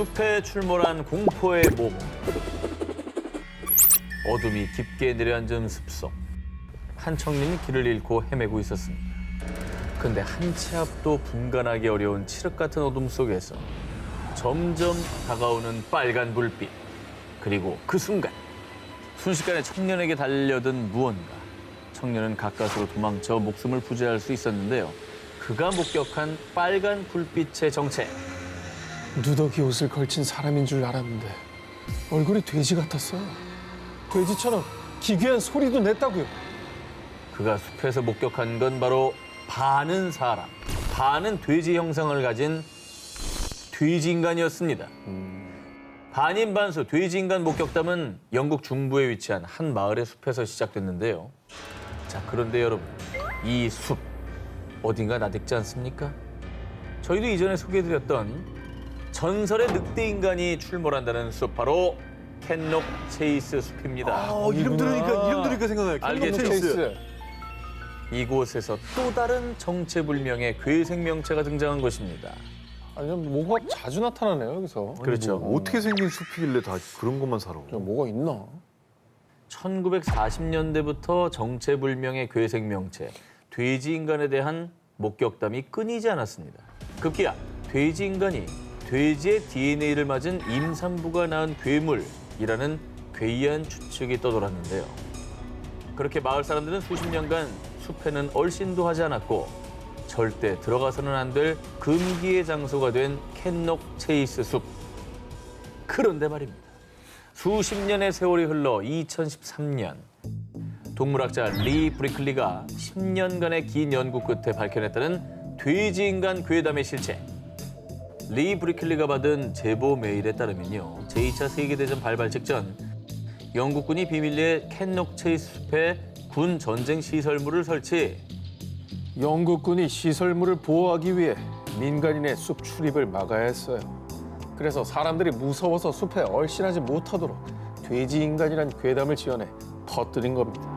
숲에 출몰한 공포의 몸. 어둠이 깊게 내려앉은 숲속. 한 청년이 길을 잃고 헤매고 있었습니다. 근데 한 치 앞도 분간하기 어려운 칠흑 같은 어둠 속에서 점점 다가오는 빨간 불빛. 그리고 그 순간 순식간에 청년에게 달려든 무언가. 청년은 가까스로 도망쳐 목숨을 부지할 수 있었는데요. 그가 목격한 빨간 불빛의 정체. 누더기 옷을 걸친 사람인 줄 알았는데 얼굴이 돼지 같았어요. 돼지처럼 기괴한 소리도 냈다고요. 그가 숲에서 목격한 건 바로 반은 사람, 반은 돼지 형상을 가진 돼지인간이었습니다. 반인반수 돼지인간 목격담은 영국 중부에 위치한 한 마을의 숲에서 시작됐는데요. 자, 그런데 여러분, 이 숲 어딘가 나댔지 않습니까? 저희도 이전에 소개해드렸던 전설의 늑대인간이 출몰한다는 숲, 바로 캔록 체이스 숲입니다. 이름 들으니까 생각나요. 알겠죠? 체이스. 이곳에서 또 다른 정체불명의 괴생명체가 등장한 것입니다. 아니, 뭐가 자주 나타나네요, 여기서. 그렇죠. 어떻게 생긴 숲이길래 다 그런 것만 살아? 뭐가 있나? 1940년대부터 정체불명의 괴생명체, 돼지인간에 대한 목격담이 끊이지 않았습니다. 급기야 돼지인간이 돼지의 DNA를 맞은 임산부가 낳은 괴물이라는 괴이한 추측이 떠돌았는데요. 그렇게 마을 사람들은 수십 년간 숲에는 얼씬도 하지 않았고 절대 들어가서는 안 될 금기의 장소가 된 캔록 체이스 숲. 그런데 말입니다. 수십 년의 세월이 흘러 2013년 동물학자 리 브리클리가 10년간의 긴 연구 끝에 밝혀냈다는 돼지인간 괴담의 실체. 리 브리클리가 받은 제보 메일에 따르면요. 제2차 세계대전 발발 직전 영국군이 비밀리에 캔록 체이스 숲에 군 전쟁 시설물을 설치. 영국군이 시설물을 보호하기 위해 민간인의 숲 출입을 막아야 했어요. 그래서 사람들이 무서워서 숲에 얼씬하지 못하도록 돼지인간이란 괴담을 지어내 퍼뜨린 겁니다.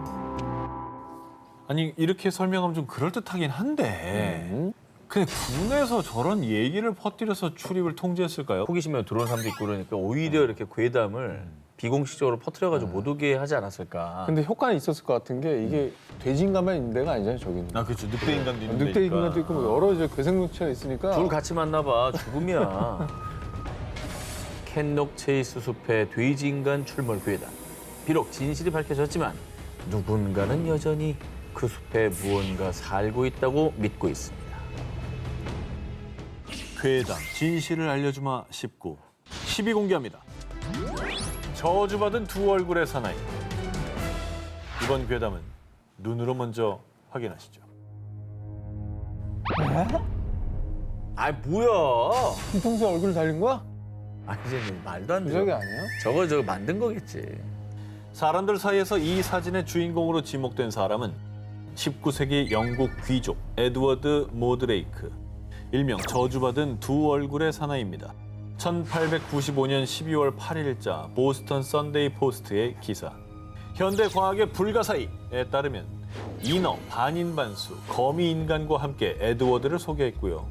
아니 이렇게 설명하면 좀 그럴듯하긴 한데 근데 국내에서 저런 얘기를 퍼뜨려서 출입을 통제했을까요? 호기심에 들어온 사람도 있고 그러니까 오히려 이렇게 괴담을 비공식적으로 퍼뜨려가지고 못 오게 하지 않았을까. 근데 효과는 있었을 것 같은 게 이게 돼지인간만 있는 데가 아니잖아요, 저기는. 아 그렇죠. 늑대인간도 있는 늑대인간도 있고 뭐 여러 이제 괴생명체가 있으니까. 둘 같이 만나봐. 죽음이야. 캔록 체이스 숲의 돼지인간 출몰 괴담. 비록 진실이 밝혀졌지만 누군가는 여전히 그 숲에 무언가 살고 있다고 믿고 있습니다. 괴담 진실을 알려주마 19 공개합니다. 저주받은 두 얼굴의 사나이. 이번 괴담은 눈으로 먼저 확인하시죠. 아 뭐야? 뒤통수에 얼굴 달린 거야? 아니 이제 말도 안 돼. 무적이 아니야? 저거 만든 거겠지. 사람들 사이에서 이 사진의 주인공으로 지목된 사람은 19세기 영국 귀족 에드워드 모드레이크, 일명 저주받은 두 얼굴의 사나이입니다. 1895년 12월 8일자 보스턴 선데이 포스트의 기사. 현대 과학의 불가사의에 따르면 인어, 반인반수, 거미인간과 함께 에드워드를 소개했고요.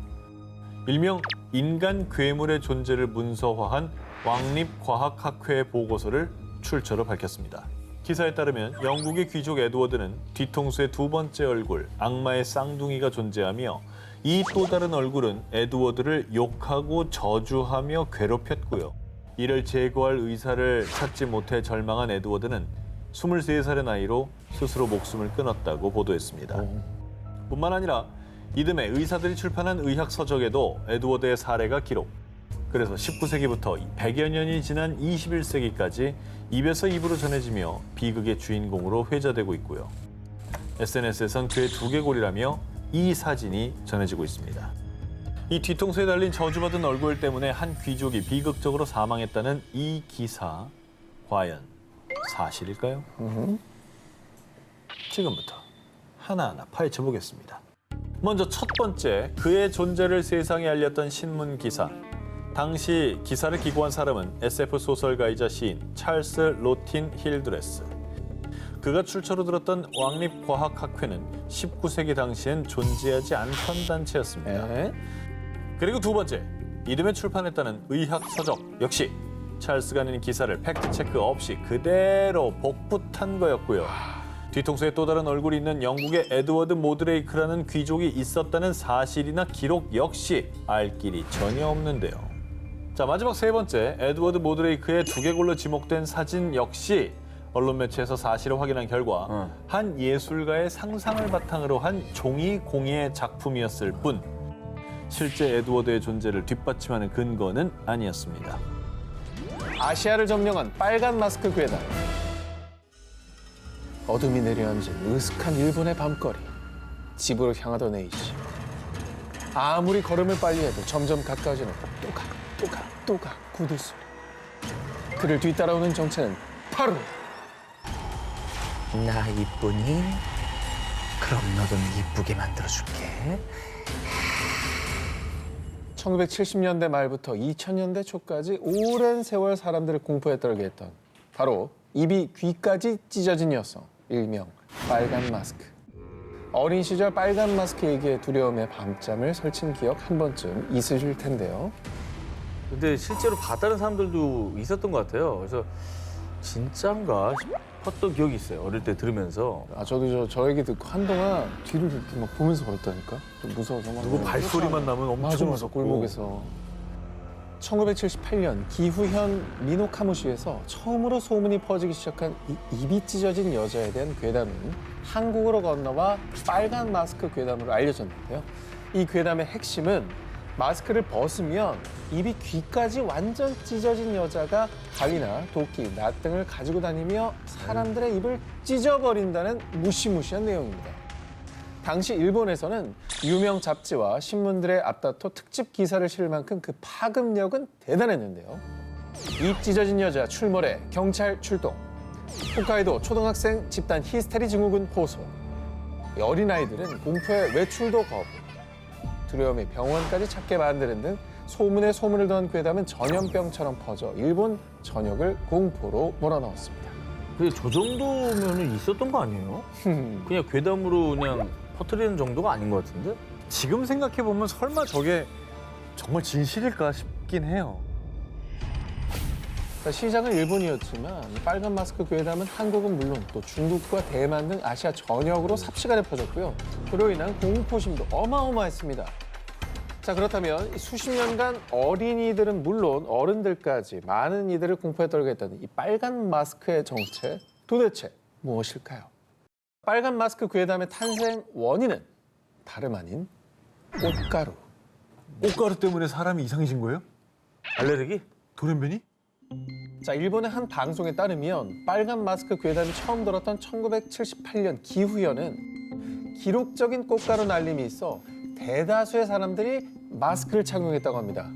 일명 인간 괴물의 존재를 문서화한 왕립과학학회 보고서를 출처로 밝혔습니다. 기사에 따르면 영국의 귀족 에드워드는 뒤통수의 두 번째 얼굴, 악마의 쌍둥이가 존재하며 이 또 다른 얼굴은 에드워드를 욕하고 저주하며 괴롭혔고요. 이를 제거할 의사를 찾지 못해 절망한 에드워드는 23살의 나이로 스스로 목숨을 끊었다고 보도했습니다. 뿐만 아니라 이듬해 의사들이 출판한 의학 서적에도 에드워드의 사례가 기록. 그래서 19세기부터 100여 년이 지난 21세기까지 입에서 입으로 전해지며 비극의 주인공으로 회자되고 있고요. SNS에선 그의 두개골이라며 이 사진이 전해지고 있습니다. 이 뒤통수에 달린 저주받은 얼굴 때문에 한 귀족이 비극적으로 사망했다는 이 기사, 과연 사실일까요? 지금부터 하나하나 파헤쳐보겠습니다. 먼저 첫 번째, 그의 존재를 세상에 알렸던 신문 기사. 당시 기사를 기고한 사람은 SF 소설가이자 시인 찰스 로틴 힐드레스. 그가 출처로 들었던 왕립과학학회는 19세기 당시엔 존재하지 않던 단체였습니다. 그리고 두 번째, 이듬해 출판했다는 의학 서적 역시 찰스가 낸 기사를 팩트체크 없이 그대로 복붙한 거였고요. 뒤통수에 또 다른 얼굴이 있는 영국의 에드워드 모드레이크라는 귀족이 있었다는 사실이나 기록 역시 알 길이 전혀 없는데요. 자, 마지막 세 번째, 에드워드 모드레이크의 두개골로 지목된 사진 역시 언론 매체에서 사실을 확인한 결과 한 예술가의 상상을 바탕으로 한 종이 공예 작품이었을 뿐 실제 에드워드의 존재를 뒷받침하는 근거는 아니었습니다. 아시아를 점령한 빨간 마스크 괴담. 어둠이 내려앉은 으슥한 일본의 밤거리. 집으로 향하던 A씨. 아무리 걸음을 빨리 해도 점점 가까워지는 또각 구두 소리. 그를 뒤따라오는 정체는 바로 나 이쁘니? 그럼 너도 이쁘게 만들어줄게. 1970년대 말부터 2000년대 초까지 오랜 세월 사람들을 공포에 떨게 했던 바로 입이 귀까지 찢어진 여성, 일명 빨간 마스크. 어린 시절 빨간 마스크에게 두려움에 밤잠을 설친 기억 한 번쯤 있으실 텐데요. 근데 실제로 봤다는 사람들도 있었던 것 같아요. 그래서 진짠가 싶었던 기억이 있어요. 어릴 때 들으면서. 저도 저 얘기 듣고 한동안 뒤를 이렇게 막 보면서 걸었다니까. 좀 무서워서 막. 누구 발소리만 나면 엄청 맞아, 무섭고. 골목에서. 1978년 기후현 미노카무시에서 처음으로 소문이 퍼지기 시작한 입이 찢어진 여자에 대한 괴담은 한국으로 건너와 빨간 마스크 괴담으로 알려졌는데요. 이 괴담의 핵심은 마스크를 벗으면 입이 귀까지 완전 찢어진 여자가 가위나 도끼, 낫 등을 가지고 다니며 사람들의 입을 찢어버린다는 무시무시한 내용입니다. 당시 일본에서는 유명 잡지와 신문들의 앞다퉈 특집 기사를 실을 만큼 그 파급력은 대단했는데요. 입 찢어진 여자 출몰에 경찰 출동. 홋카이도 초등학생 집단 히스테리 증후군 호소. 어린아이들은 공포에 외출도 거부. 두려움이 병원까지 찾게 만드는 등 소문에 소문을 더한 괴담은 전염병처럼 퍼져 일본 전역을 공포로 몰아넣었습니다. 근데 저 정도면은 있었던 거 아니에요? 그냥 괴담으로 그냥 퍼뜨리는 정도가 아닌 것 같은데? 지금 생각해보면 설마 저게 정말 진실일까 싶긴 해요. 시작은 일본이었지만 이 빨간 마스크 괴담은 한국은 물론 또 중국과 대만 등 아시아 전역으로 삽시간에 퍼졌고요. 그로 인한 공포심도 어마어마했습니다. 자, 그렇다면 이 수십 년간 어린이들은 물론 어른들까지 많은 이들을 공포에 떨게 했다는 이 빨간 마스크의 정체 도대체 무엇일까요? 빨간 마스크 괴담의 탄생 원인은 다름 아닌 꽃가루. 꽃가루 때문에 사람이 이상해진 거예요? 알레르기? 돌연변이? 자, 일본의 한 방송에 따르면 빨간 마스크 괴담이 처음 들었던 1978년 기후현은 기록적인 꽃가루 날림이 있어 대다수의 사람들이 마스크를 착용했다고 합니다.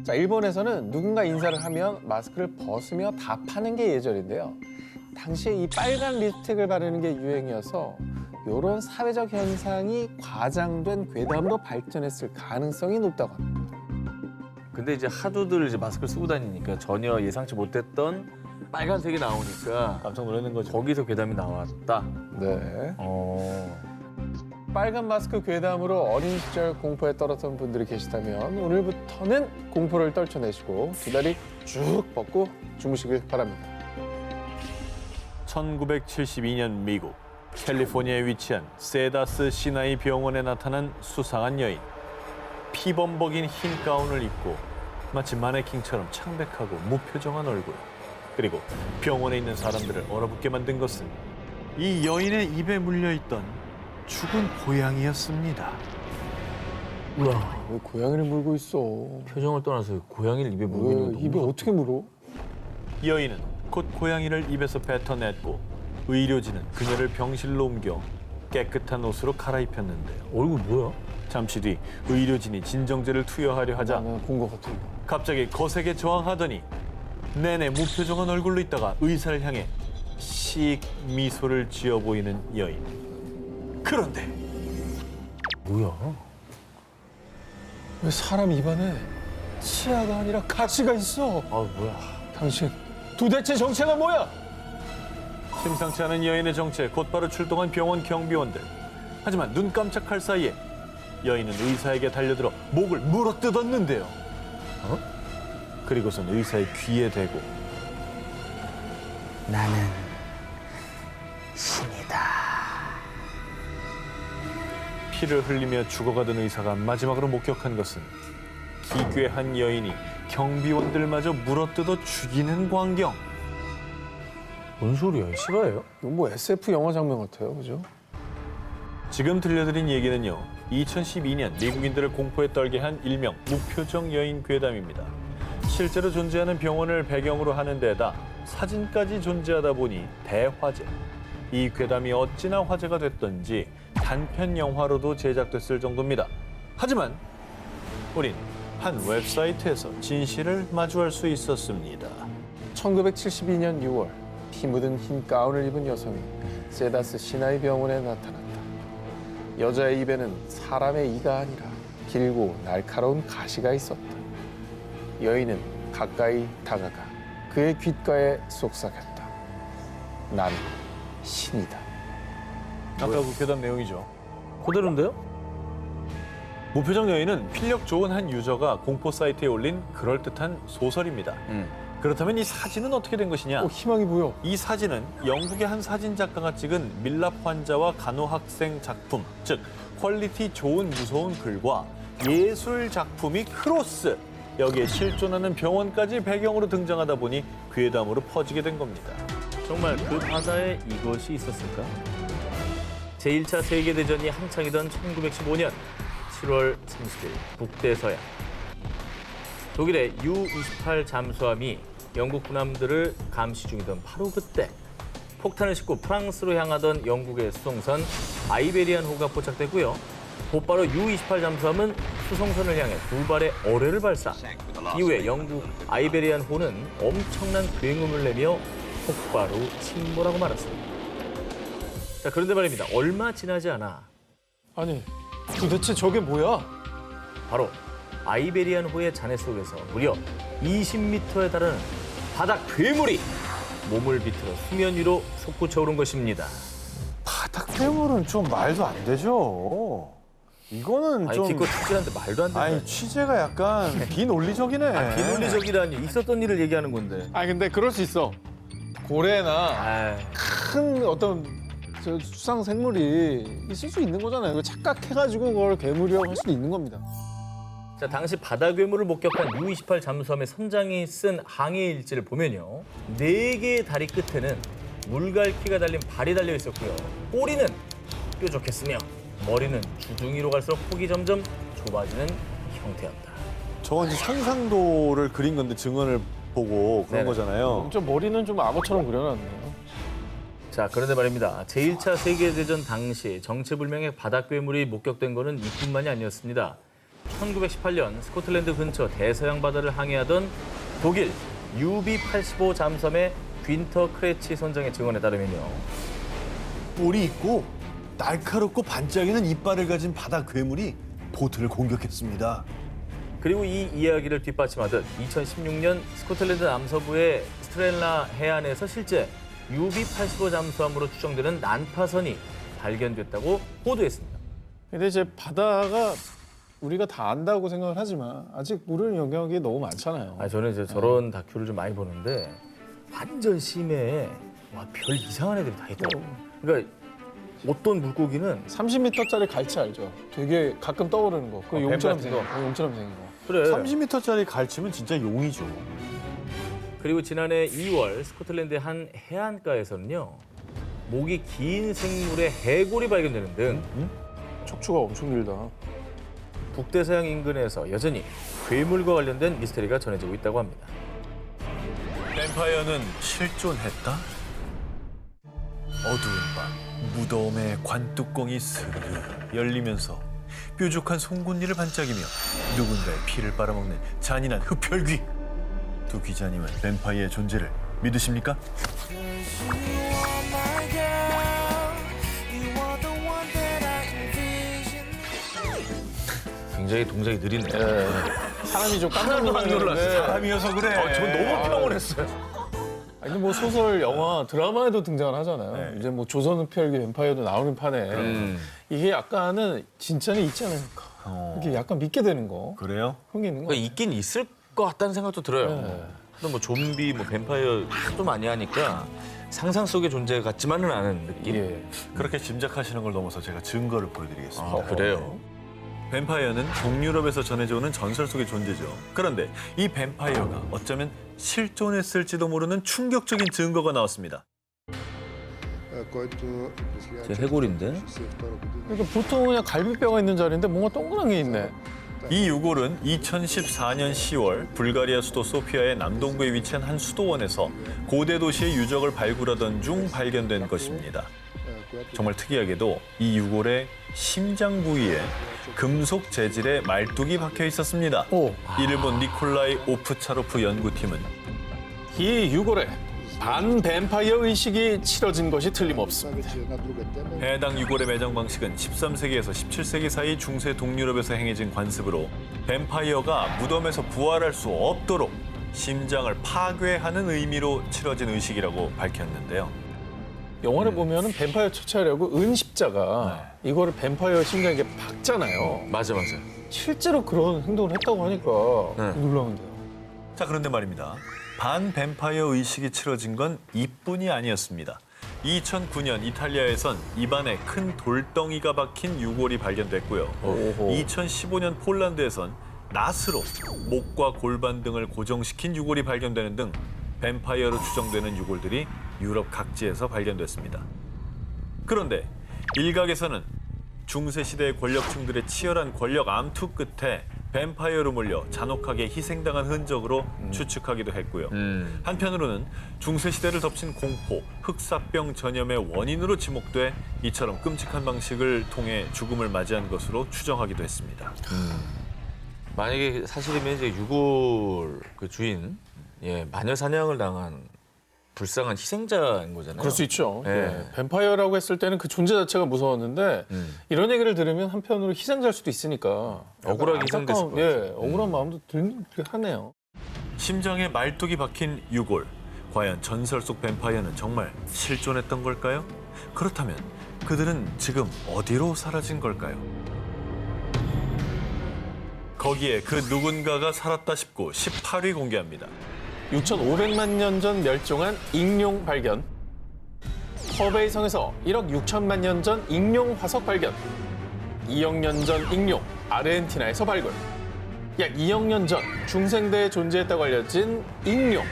자, 일본에서는 누군가 인사를 하면 마스크를 벗으며 답하는 게 예절인데요. 당시에 이 빨간 립스틱을 바르는 게 유행이어서 이런 사회적 현상이 과장된 괴담으로 발전했을 가능성이 높다고 합니다. 근데 이제 하도들 이제 마스크를 쓰고 다니니까 전혀 예상치 못했던 빨간색이 나오니까 깜짝 놀라는 거죠. 거기서 괴담이 나왔다. 네. 빨간 마스크 괴담으로 어린 시절 공포에 떨었던 분들이 계시다면 오늘부터는 공포를 떨쳐내시고 두 다리 쭉 뻗고 주무시길 바랍니다. 1972년 미국 캘리포니아에 위치한 세다스 시나이 병원에 나타난 수상한 여인. 피범벅인 흰 가운을 입고 마치 마네킹처럼 창백하고 무표정한 얼굴. 그리고 병원에 있는 사람들을 얼어붙게 만든 것은 이 여인의 입에 물려있던 죽은 고양이였습니다. 우와, 왜 고양이를 물고 있어? 표정을 떠나서 고양이를 입에 물고 있는 거 입에 어떻게 물어? 여인은 곧 고양이를 입에서 뱉어냈고 의료진은 그녀를 병실로 옮겨 깨끗한 옷으로 갈아입혔는데요. 얼굴 뭐야? 잠시 뒤 의료진이 진정제를 투여하려 하자 나는 본 것 같아. 이거. 갑자기 거세게 저항하더니 내내 무표정한 얼굴로 있다가 의사를 향해 씩 미소를 지어 보이는 여인. 그런데 뭐야? 왜 사람 입안에 치아가 아니라 가시가 있어? 아, 뭐야? 당신 도대체 정체가 뭐야? 심상치 않은 여인의 정체에 곧바로 출동한 병원 경비원들. 하지만 눈 깜짝할 사이에 여인은 의사에게 달려들어 목을 물어뜯었는데요. 그리고선 의사의 귀에 대고 나는 신이다. 피를 흘리며 죽어가던 의사가 마지막으로 목격한 것은 기괴한 여인이 경비원들마저 물어뜯어 죽이는 광경. 뭔 소리야? 실화예요? 이거 뭐 SF 영화 장면 같아요, 그죠? 지금 들려드린 얘기는요, 2012년 미국인들을 공포에 떨게 한 일명 무표정 여인 괴담입니다. 실제로 존재하는 병원을 배경으로 하는 데다 사진까지 존재하다 보니 대화제. 이 괴담이 어찌나 화제가 됐던지 단편 영화로도 제작됐을 정도입니다. 하지만 우린 한 웹사이트에서 진실을 마주할 수 있었습니다. 1972년 6월 피 묻은 흰 가운을 입은 여성이 세다스 시나이 병원에 나타났다. 여자의 입에는 사람의 이가 아니라 길고 날카로운 가시가 있었다. 여인은 가까이 다가가 그의 귓가에 속삭였다. 난 신이다. 아까 그 괴담 내용이죠. 그대로인데요? 무표정 여인은 필력 좋은 한 유저가 공포 사이트에 올린 그럴듯한 소설입니다. 그렇다면 이 사진은 어떻게 된 것이냐? 희망이 보여. 이 사진은 영국의 한 사진 작가가 찍은 밀랍 환자와 간호학생 작품, 즉 퀄리티 좋은 무서운 글과 예술 작품이 크로스, 여기에 실존하는 병원까지 배경으로 등장하다 보니 괴담으로 퍼지게 된 겁니다. 정말 그 바다에 이것이 있었을까? 제1차 세계대전이 한창이던 1915년 7월 30일 북대서양. 독일의 U-28 잠수함이 영국 군함들을 감시 중이던 바로 그때 폭탄을 싣고 프랑스로 향하던 영국의 수송선 아이베리안호가 포착됐고요. 곧바로 U-28 잠수함은 수송선을 향해 두 발의 어뢰를 발사. 이후에 영국 아이베리안호는 엄청난 굉음을 내며 폭발후 침몰하고 말았습니다. 자, 그런데 말입니다. 얼마 지나지 않아 아니, 도대체 저게 뭐야? 바로 아이베리안호의 잔해 속에서 무려 20m에 달하는 바닥 괴물이 몸을 비틀어 수면 위로 솟구쳐 오른 것입니다. 바닥 괴물은 좀 말도 안 되죠. 이거는 아니, 좀 기껏 특질한데 말도 안 된다. 아니 취재가 약간 비논리적이네. 비논리적이라니 있었던 일을 얘기하는 건데. 아니, 근데 그럴 수 있어. 고래나 아, 큰 어떤 수상 생물이 있을 수 있는 거잖아요. 이거 착각해가지고 그걸 괴물이라고 할 수도 있는 겁니다. 자, 당시 바다 괴물을 목격한 U-28 잠수함의 선장이 쓴 항해 일지를 보면요. 4개의 다리 끝에는 물갈퀴가 달린 발이 달려 있었고요. 꼬리는 뾰족했으며 머리는 주둥이로 갈수록 폭이 점점 좁아지는 형태였다. 저건 이제 상상도를 그린 건데 증언을 보고 그런 네네. 거잖아요. 좀 머리는 좀 암호처럼 그려놨네요. 자, 그런데 말입니다. 제1차 세계대전 당시 정체불명의 바닷괴물이 목격된 것은 이뿐만이 아니었습니다. 1918년 스코틀랜드 근처 대서양 바다를 항해하던 독일 UB-85 잠수함의 윈터 크레치 선장의 증언에 따르면요. 뿔이 있고 날카롭고 반짝이는 이빨을 가진 바다 괴물이 보트를 공격했습니다. 그리고 이 이야기를 뒷받침하듯 2016년 스코틀랜드 남서부의 스트렐라 해안에서 실제 UB-85 잠수함으로 추정되는 난파선이 발견됐다고 보도했습니다. 근데 이제 바다가 우리가 다 안다고 생각을 하지만 아직 모르는 영역이 너무 많잖아요. 저는 이제 저런 다큐를 좀 많이 보는데 완전 심해. 와, 별 이상한 애들이 다 있더라고. 그러니까 어떤 물고기는 30m짜리 갈치 알죠? 되게 가끔 떠오르는 거. 그 뱀 용처럼 같은 생긴 거. 거. 용처럼 생긴 거. 그래. 30m짜리 갈치면 진짜 용이죠. 그리고 지난해 2월 스코틀랜드의 한 해안가에서는요. 목이 긴 생물의 해골이 발견되는 등 척추가 엄청 길다. 북대서양 인근에서 여전히 괴물과 관련된 미스터리가 전해지고 있다고 합니다. 뱀파이어는 실존했다? 어두운 밤, 무더움에 관뚜껑이 스르르 열리면서 뾰족한 송곳니를 반짝이며 누군가의 피를 빨아먹는 잔인한 흡혈귀. 두 기자님은 뱀파이어의 존재를 믿으십니까? 굉장히 동작이 느리네. 사람이 좀 깜짝 하나도 안 놀랐어요. 사람이어서 그래. 전 너무 평온했어요. 아니 뭐 소설, 영화, 드라마에도 등장을 하잖아요. 이제 뭐 조선흡혈귀 뱀파이어도 나오는 판에 이게 약간은 진짜는 있지 않을까 이게 약간 믿게 되는 거 그래요? 그런 게 있는 거. 그러니까 있긴 있을 것 같다는 생각도 들어요. 네. 또 뭐 좀비, 뭐 뱀파이어 하도 많이 하니까 상상 속의 존재 같지만은 않은 느낌. 예. 그렇게 짐작하시는 걸 넘어서 제가 증거를 보여드리겠습니다. 아, 그래요. 뱀파이어는 동유럽에서 전해져 오는 전설 속의 존재죠. 그런데 이 뱀파이어가 어쩌면 실존했을지도 모르는 충격적인 증거가 나왔습니다. 제 해골인데? 그러니까 보통 그냥 갈비뼈가 있는 자리인데 뭔가 동그란 게 있네. 이 유골은 2014년 10월 불가리아 수도 소피아의 남동부에 위치한 한 수도원에서 고대 도시의 유적을 발굴하던 중 발견된 것입니다. 정말 특이하게도 이 유골의 심장 부위에 금속 재질의 말뚝이 박혀 있었습니다. 오. 이를 본 니콜라이 오프차로프 연구팀은 이 유골에 반뱀파이어 의식이 치러진 것이 틀림없습니다. 해당 유골의 매장 방식은 13세기에서 17세기 사이 중세 동유럽에서 행해진 관습으로 뱀파이어가 무덤에서 부활할 수 없도록 심장을 파괴하는 의미로 치러진 의식이라고 밝혔는데요. 영화를 보면은 뱀파이어 처치하려고 은십자가 이거를 뱀파이어 심장에 박잖아요. 맞아. 실제로 그런 행동을 했다고 하니까 네. 놀라운데요. 자, 그런데 말입니다. 반 뱀파이어 의식이 치러진 건 이뿐이 아니었습니다. 2009년 이탈리아에선 입안에 큰 돌덩이가 박힌 유골이 발견됐고요. 오호. 2015년 폴란드에선 낫으로 목과 골반 등을 고정시킨 유골이 발견되는 등 뱀파이어로 추정되는 유골들이 유럽 각지에서 발견됐습니다. 그런데 일각에서는 중세시대의 권력층들의 치열한 권력 암투 끝에 뱀파이어로 몰려 잔혹하게 희생당한 흔적으로 추측하기도 했고요. 한편으로는 중세시대를 덮친 공포, 흑사병 전염의 원인으로 지목돼 이처럼 끔찍한 방식을 통해 죽음을 맞이한 것으로 추정하기도 했습니다. 만약에 사실이면 이제 유골 그 주인, 마녀 사냥을 당한 불쌍한 희생자인 거잖아요. 그럴 수 있죠. 네. 예. 뱀파이어라고 했을 때는 그 존재 자체가 무서웠는데 이런 얘기를 들으면 한편으로 희생자일 수도 있으니까 억울하게 약간 희생됐을 안타까운, 것 같아요. 억울한 마음도 들긴 하네요. 심장에 말뚝이 박힌 유골. 과연 전설 속 뱀파이어는 정말 실존했던 걸까요? 그렇다면 그들은 지금 어디로 사라진 걸까요? 거기에 그 누군가가 살았다 싶고 18위 공개합니다. 6,500만 년 전 멸종한 익룡 발견. 허베이 성에서 1억 6천만 년 전 익룡 화석 발견. 2억 년 전 익룡 아르헨티나에서 발굴. 약 2억 년 전 중생대에 존재했다고 알려진 익룡.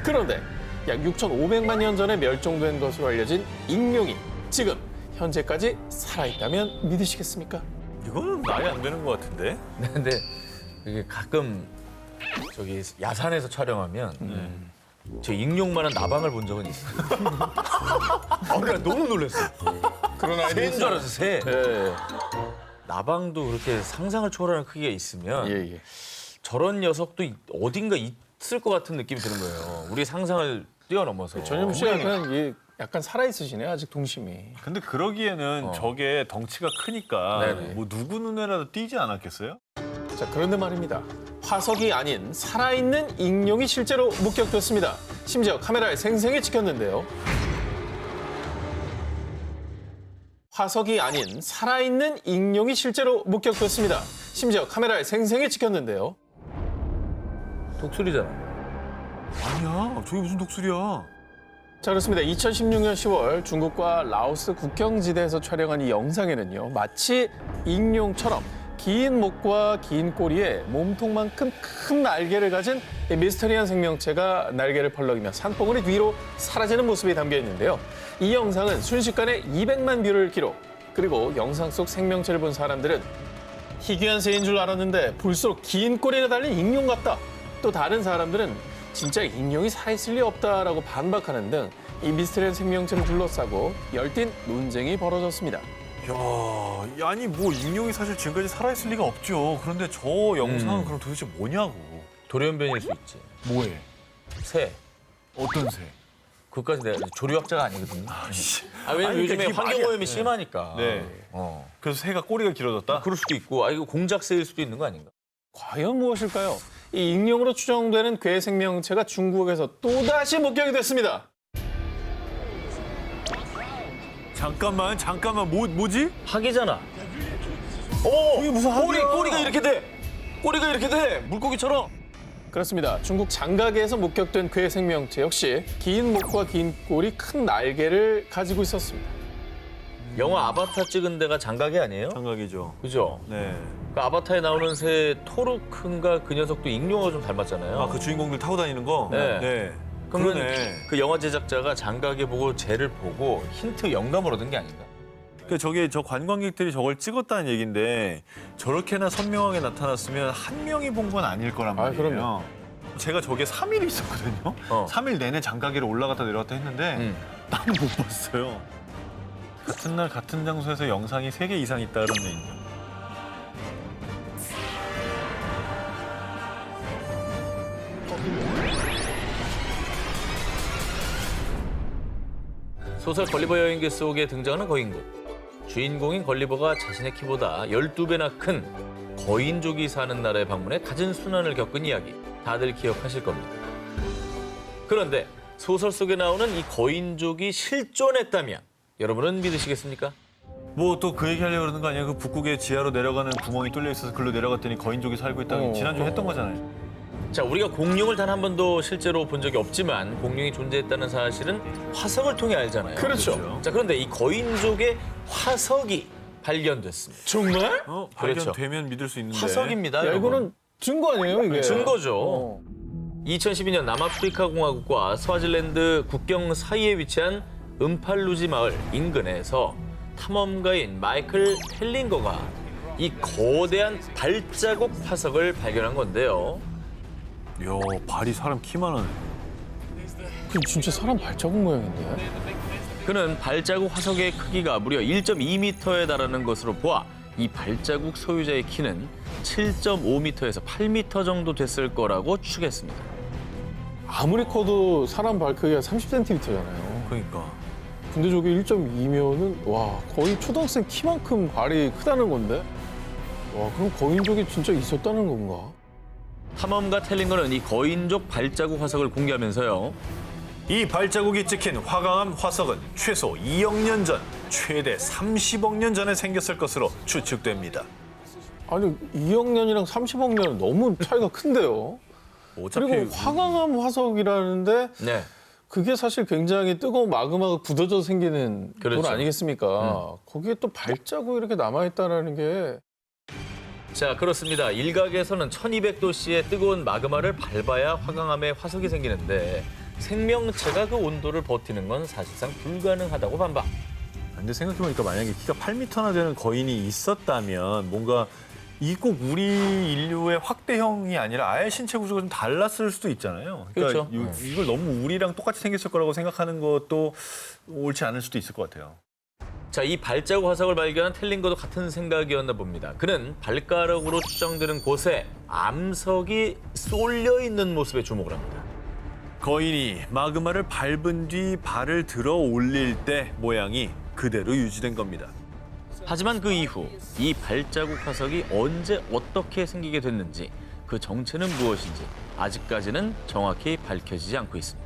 그런데 약 6,500만 년 전에 멸종된 것으로 알려진 익룡이 지금 현재까지 살아있다면 믿으시겠습니까? 이거는 말이 안 되는 것 같은데? 근데 이게 가끔 저기 야산에서 촬영하면 저 익룡만한 나방을 본 적은 있어요. 그러니까 너무 놀랐어요. 그런 새인 줄 알았어, 새. 예, 나방도 그렇게 상상을 초월하는 크기가 있으면 예. 저런 녀석도 어딘가 있을 것 같은 느낌이 드는 거예요. 우리 상상을 뛰어넘어서. 전현무 씨가 약간 살아있으시네, 아직 동심이. 근데 그러기에는 저게 덩치가 크니까 네네. 뭐 누구 눈에라도 띄지 않았겠어요? 자, 그런데 말입니다. 화석이 아닌 살아있는 익룡이 실제로 목격됐습니다. 심지어 카메라에 생생히 찍혔는데요. 화석이 아닌 살아있는 익룡이 실제로 목격됐습니다. 심지어 카메라에 생생히 찍혔는데요. 독수리잖아. 아니야, 저게 무슨 독수리야? 자, 그렇습니다. 2016년 10월 중국과 라오스 국경지대에서 촬영한 이 영상에는요. 마치 익룡처럼 긴 목과 긴 꼬리에 몸통만큼 큰 날개를 가진 이 미스터리한 생명체가 날개를 펄럭이며 산봉우리 뒤로 사라지는 모습이 담겨 있는데요. 이 영상은 순식간에 200만 뷰를 기록. 그리고 영상 속 생명체를 본 사람들은 희귀한 새인 줄 알았는데 볼수록 긴 꼬리가 달린 익룡 같다. 또 다른 사람들은 진짜 익룡이 살아있을 리 없다라고 반박하는 등 이 미스터리한 생명체를 둘러싸고 열띤 논쟁이 벌어졌습니다. 야, 아니 뭐 익룡이 사실 지금까지 살아있을 리가 없죠. 그런데 저 영상은 그럼 도대체 뭐냐고. 돌연변일 수 있지. 뭐해? 새. 어떤 새? 그것까지 내가 조류학자가 아니거든요. 왜냐면 아니, 요즘에 그게 말이 환경오염이 심하니까. 네. 그래서 새가 꼬리가 길어졌다? 그럴 수도 있고, 이거 공작새일 수도 있는 거 아닌가? 과연 무엇일까요? 이 익룡으로 추정되는 괴 생명체가 중국에서 또다시 목격이 됐습니다. 잠깐만, 뭐지? 학이잖아. 이게 무슨 꼬리가 이렇게 돼. 꼬리가 이렇게 돼. 물고기처럼. 그렇습니다. 중국 장가게에서 목격된 괴 생명체 역시 긴 목과 긴 꼬리, 큰 날개를 가지고 있었습니다. 영화 아바타 찍은 데가 장가게 아니에요? 장각이죠. 그죠? 네. 그 아바타에 나오는 새 토르크인가 그 녀석도 익룡하고 좀 닮았잖아요. 아, 그 주인공들 타고 다니는 거? 네. 그러면 그러네. 그 영화 제작자가 장가게 보고 쟤를 보고 힌트 영감을 얻은 게 아닌가? 저 관광객들이 저걸 찍었다는 얘기인데 저렇게나 선명하게 나타났으면 한 명이 본 건 아닐 거란 아, 말이에요. 그럼요. 제가 저게 3일 있었거든요. 3일 내내 장가게를 올라갔다 내려갔다 했는데 나는 못 봤어요. 같은 날 같은 장소에서 영상이 3개 이상 있다 그런 얘기죠. 소설 걸리버 여행기 속에 등장하는 거인국. 주인공인 걸리버가 자신의 키보다 12배나 큰 거인족이 사는 나라에 방문해 갖은 순환을 겪은 이야기. 다들 기억하실 겁니다. 그런데 소설 속에 나오는 이 거인족이 실존했다면 여러분은 믿으시겠습니까? 뭐 또 그 얘기 하려고 그러는 거 아니에요? 그 북극의 지하로 내려가는 구멍이 뚫려 있어서 글로 내려갔더니 거인족이 살고 있다는 지난주에 했던 거잖아요. 자, 우리가 공룡을 단 한 번도 실제로 본 적이 없지만 공룡이 존재했다는 사실은 화석을 통해 알잖아요. 그렇죠. 자, 그런데 이 거인족의 화석이 발견됐습니다. 정말? 발견되면 믿을 수 있는데. 화석입니다. 야, 여러분. 이거는 증거 아니에요, 이게? 증거죠. 2012년 남아프리카 공화국과 스와질랜드 국경 사이에 위치한 음팔루지 마을 인근에서 탐험가인 마이클 텔링거가 이 거대한 발자국 화석을 발견한 건데요. 이야, 발이 사람 키만 하네. 그 진짜 사람 발자국 모양인데? 그는 발자국 화석의 크기가 무려 1.2m에 달하는 것으로 보아 이 발자국 소유자의 키는 7.5m에서 8m 정도 됐을 거라고 추측했습니다. 아무리 커도 사람 발 크기가 30cm잖아요. 그러니까. 근데 저게 1.2면은 와 거의 초등학생 키만큼 발이 크다는 건데? 와 그럼 거인족이 진짜 있었다는 건가? 탐험가 텔링거는 이 거인족 발자국 화석을 공개하면서요. 이 발자국이 찍힌 화강암 화석은 최소 2억 년 전, 최대 30억 년 전에 생겼을 것으로 추측됩니다. 아니 2억 년이랑 30억 년은 너무 차이가 큰데요. 어차피 그리고 화강암 화석이라는데 네. 그게 사실 굉장히 뜨거운 마그마가 굳어져 생기는 그렇죠. 돈 아니겠습니까? 거기에 또 발자국 이렇게 남아있다는 게 자, 그렇습니다. 일각에서는 1200도씨의 뜨거운 마그마를 밟아야 화강암의 화석이 생기는데 생명체가 그 온도를 버티는 건 사실상 불가능하다고 반박. 근데 생각해보니까 만약에 키가 8m나 되는 거인이 있었다면 뭔가 이 꼭 우리 인류의 확대형이 아니라 아예 신체 구조가 좀 달랐을 수도 있잖아요. 그러니까 그렇죠. 이걸 너무 우리랑 똑같이 생겼을 거라고 생각하는 것도 옳지 않을 수도 있을 것 같아요. 자, 이 발자국 화석을 발견한 텔링거도 같은 생각이었나 봅니다. 그는 발가락으로 추정되는 곳에 암석이 쏠려 있는 모습에 주목을 합니다. 거인이 마그마를 밟은 뒤 발을 들어 올릴 때 모양이 그대로 유지된 겁니다. 하지만 그 이후 이 발자국 화석이 언제 어떻게 생기게 됐는지 그 정체는 무엇인지 아직까지는 정확히 밝혀지지 않고 있습니다.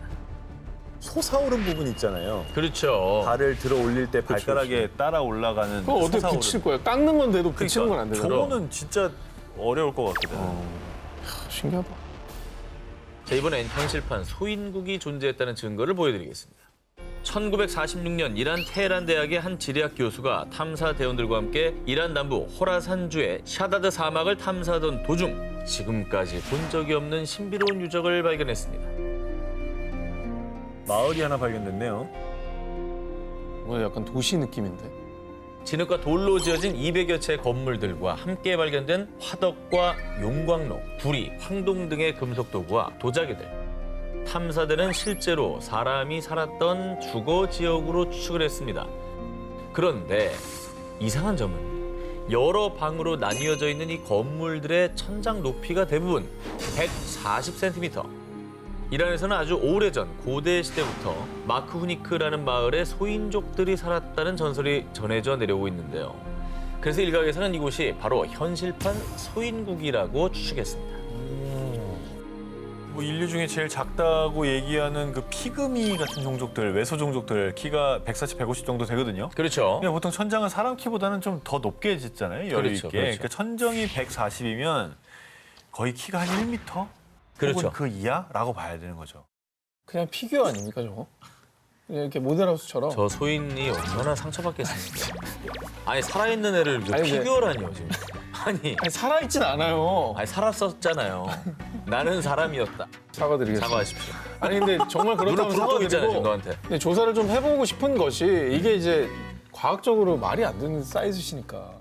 솟아오른 부분 있잖아요. 그렇죠. 발을 들어 올릴 때 발가락에 따라 올라가는 그거 어떻게 솟아오른. 붙일 거야? 깎는 건데도 붙이는 건 안 되잖아. 저거는 진짜 어려울 것 같거든. 신기하다. 자, 이번엔 현실판 소인국이 존재했다는 증거를 보여드리겠습니다. 1946년 이란 테헤란 대학의 한 지리학 교수가 탐사 대원들과 함께 이란 남부 호라산주의 샤다드 사막을 탐사하던 도중 지금까지 본 적이 없는 신비로운 유적을 발견했습니다. 마을이 하나 발견됐네요. 뭔가 약간 도시 느낌인데? 진흙과 돌로 지어진 200여 채의 건물들과 함께 발견된 화덕과 용광로, 구리, 황동 등의 금속 도구와 도자기들. 탐사대는 실제로 사람이 살았던 주거 지역으로 추측을 했습니다. 그런데 이상한 점은 여러 방으로 나뉘어져 있는 이 건물들의 천장 높이가 대부분 140cm. 이란에서는 아주 오래전 고대 시대부터 마크후니크라는 마을에 소인족들이 살았다는 전설이 전해져 내려오고 있는데요. 그래서 일각에서는 이곳이 바로 현실판 소인국이라고 추측했습니다. 뭐 인류 중에 제일 작다고 얘기하는 그 피그미 같은 종족들, 외소 종족들 키가 140, 150 정도 되거든요. 그렇죠. 그러니까 보통 천정은 사람 키보다는 좀 더 높게 짓잖아요. 여유 그렇죠, 있게. 그렇죠. 그러니까 천정이 140이면 거의 키가 한 1m? 그렇죠. 혹은 그 이하라고 봐야 되는 거죠. 그냥 피규어 아닙니까 저거? 그냥 이렇게 모델하우스처럼. 저 소인이 얼마나 상처받겠습니까? 아니 살아있는 애를 아니, 피규어라니요 지금. 아니 아니, 살아있진 않아요. 살았었잖아요. 나는 사람이었다. 사과드리겠습니다. 사과하십시오. 아니 근데 정말 눈을 그렇다면 부르고 있잖아요 지금 사과드리고 너한테. 근데 조사를 좀 해보고 싶은 것이 이게 이제 과학적으로 말이 안 되는 사이즈시니까.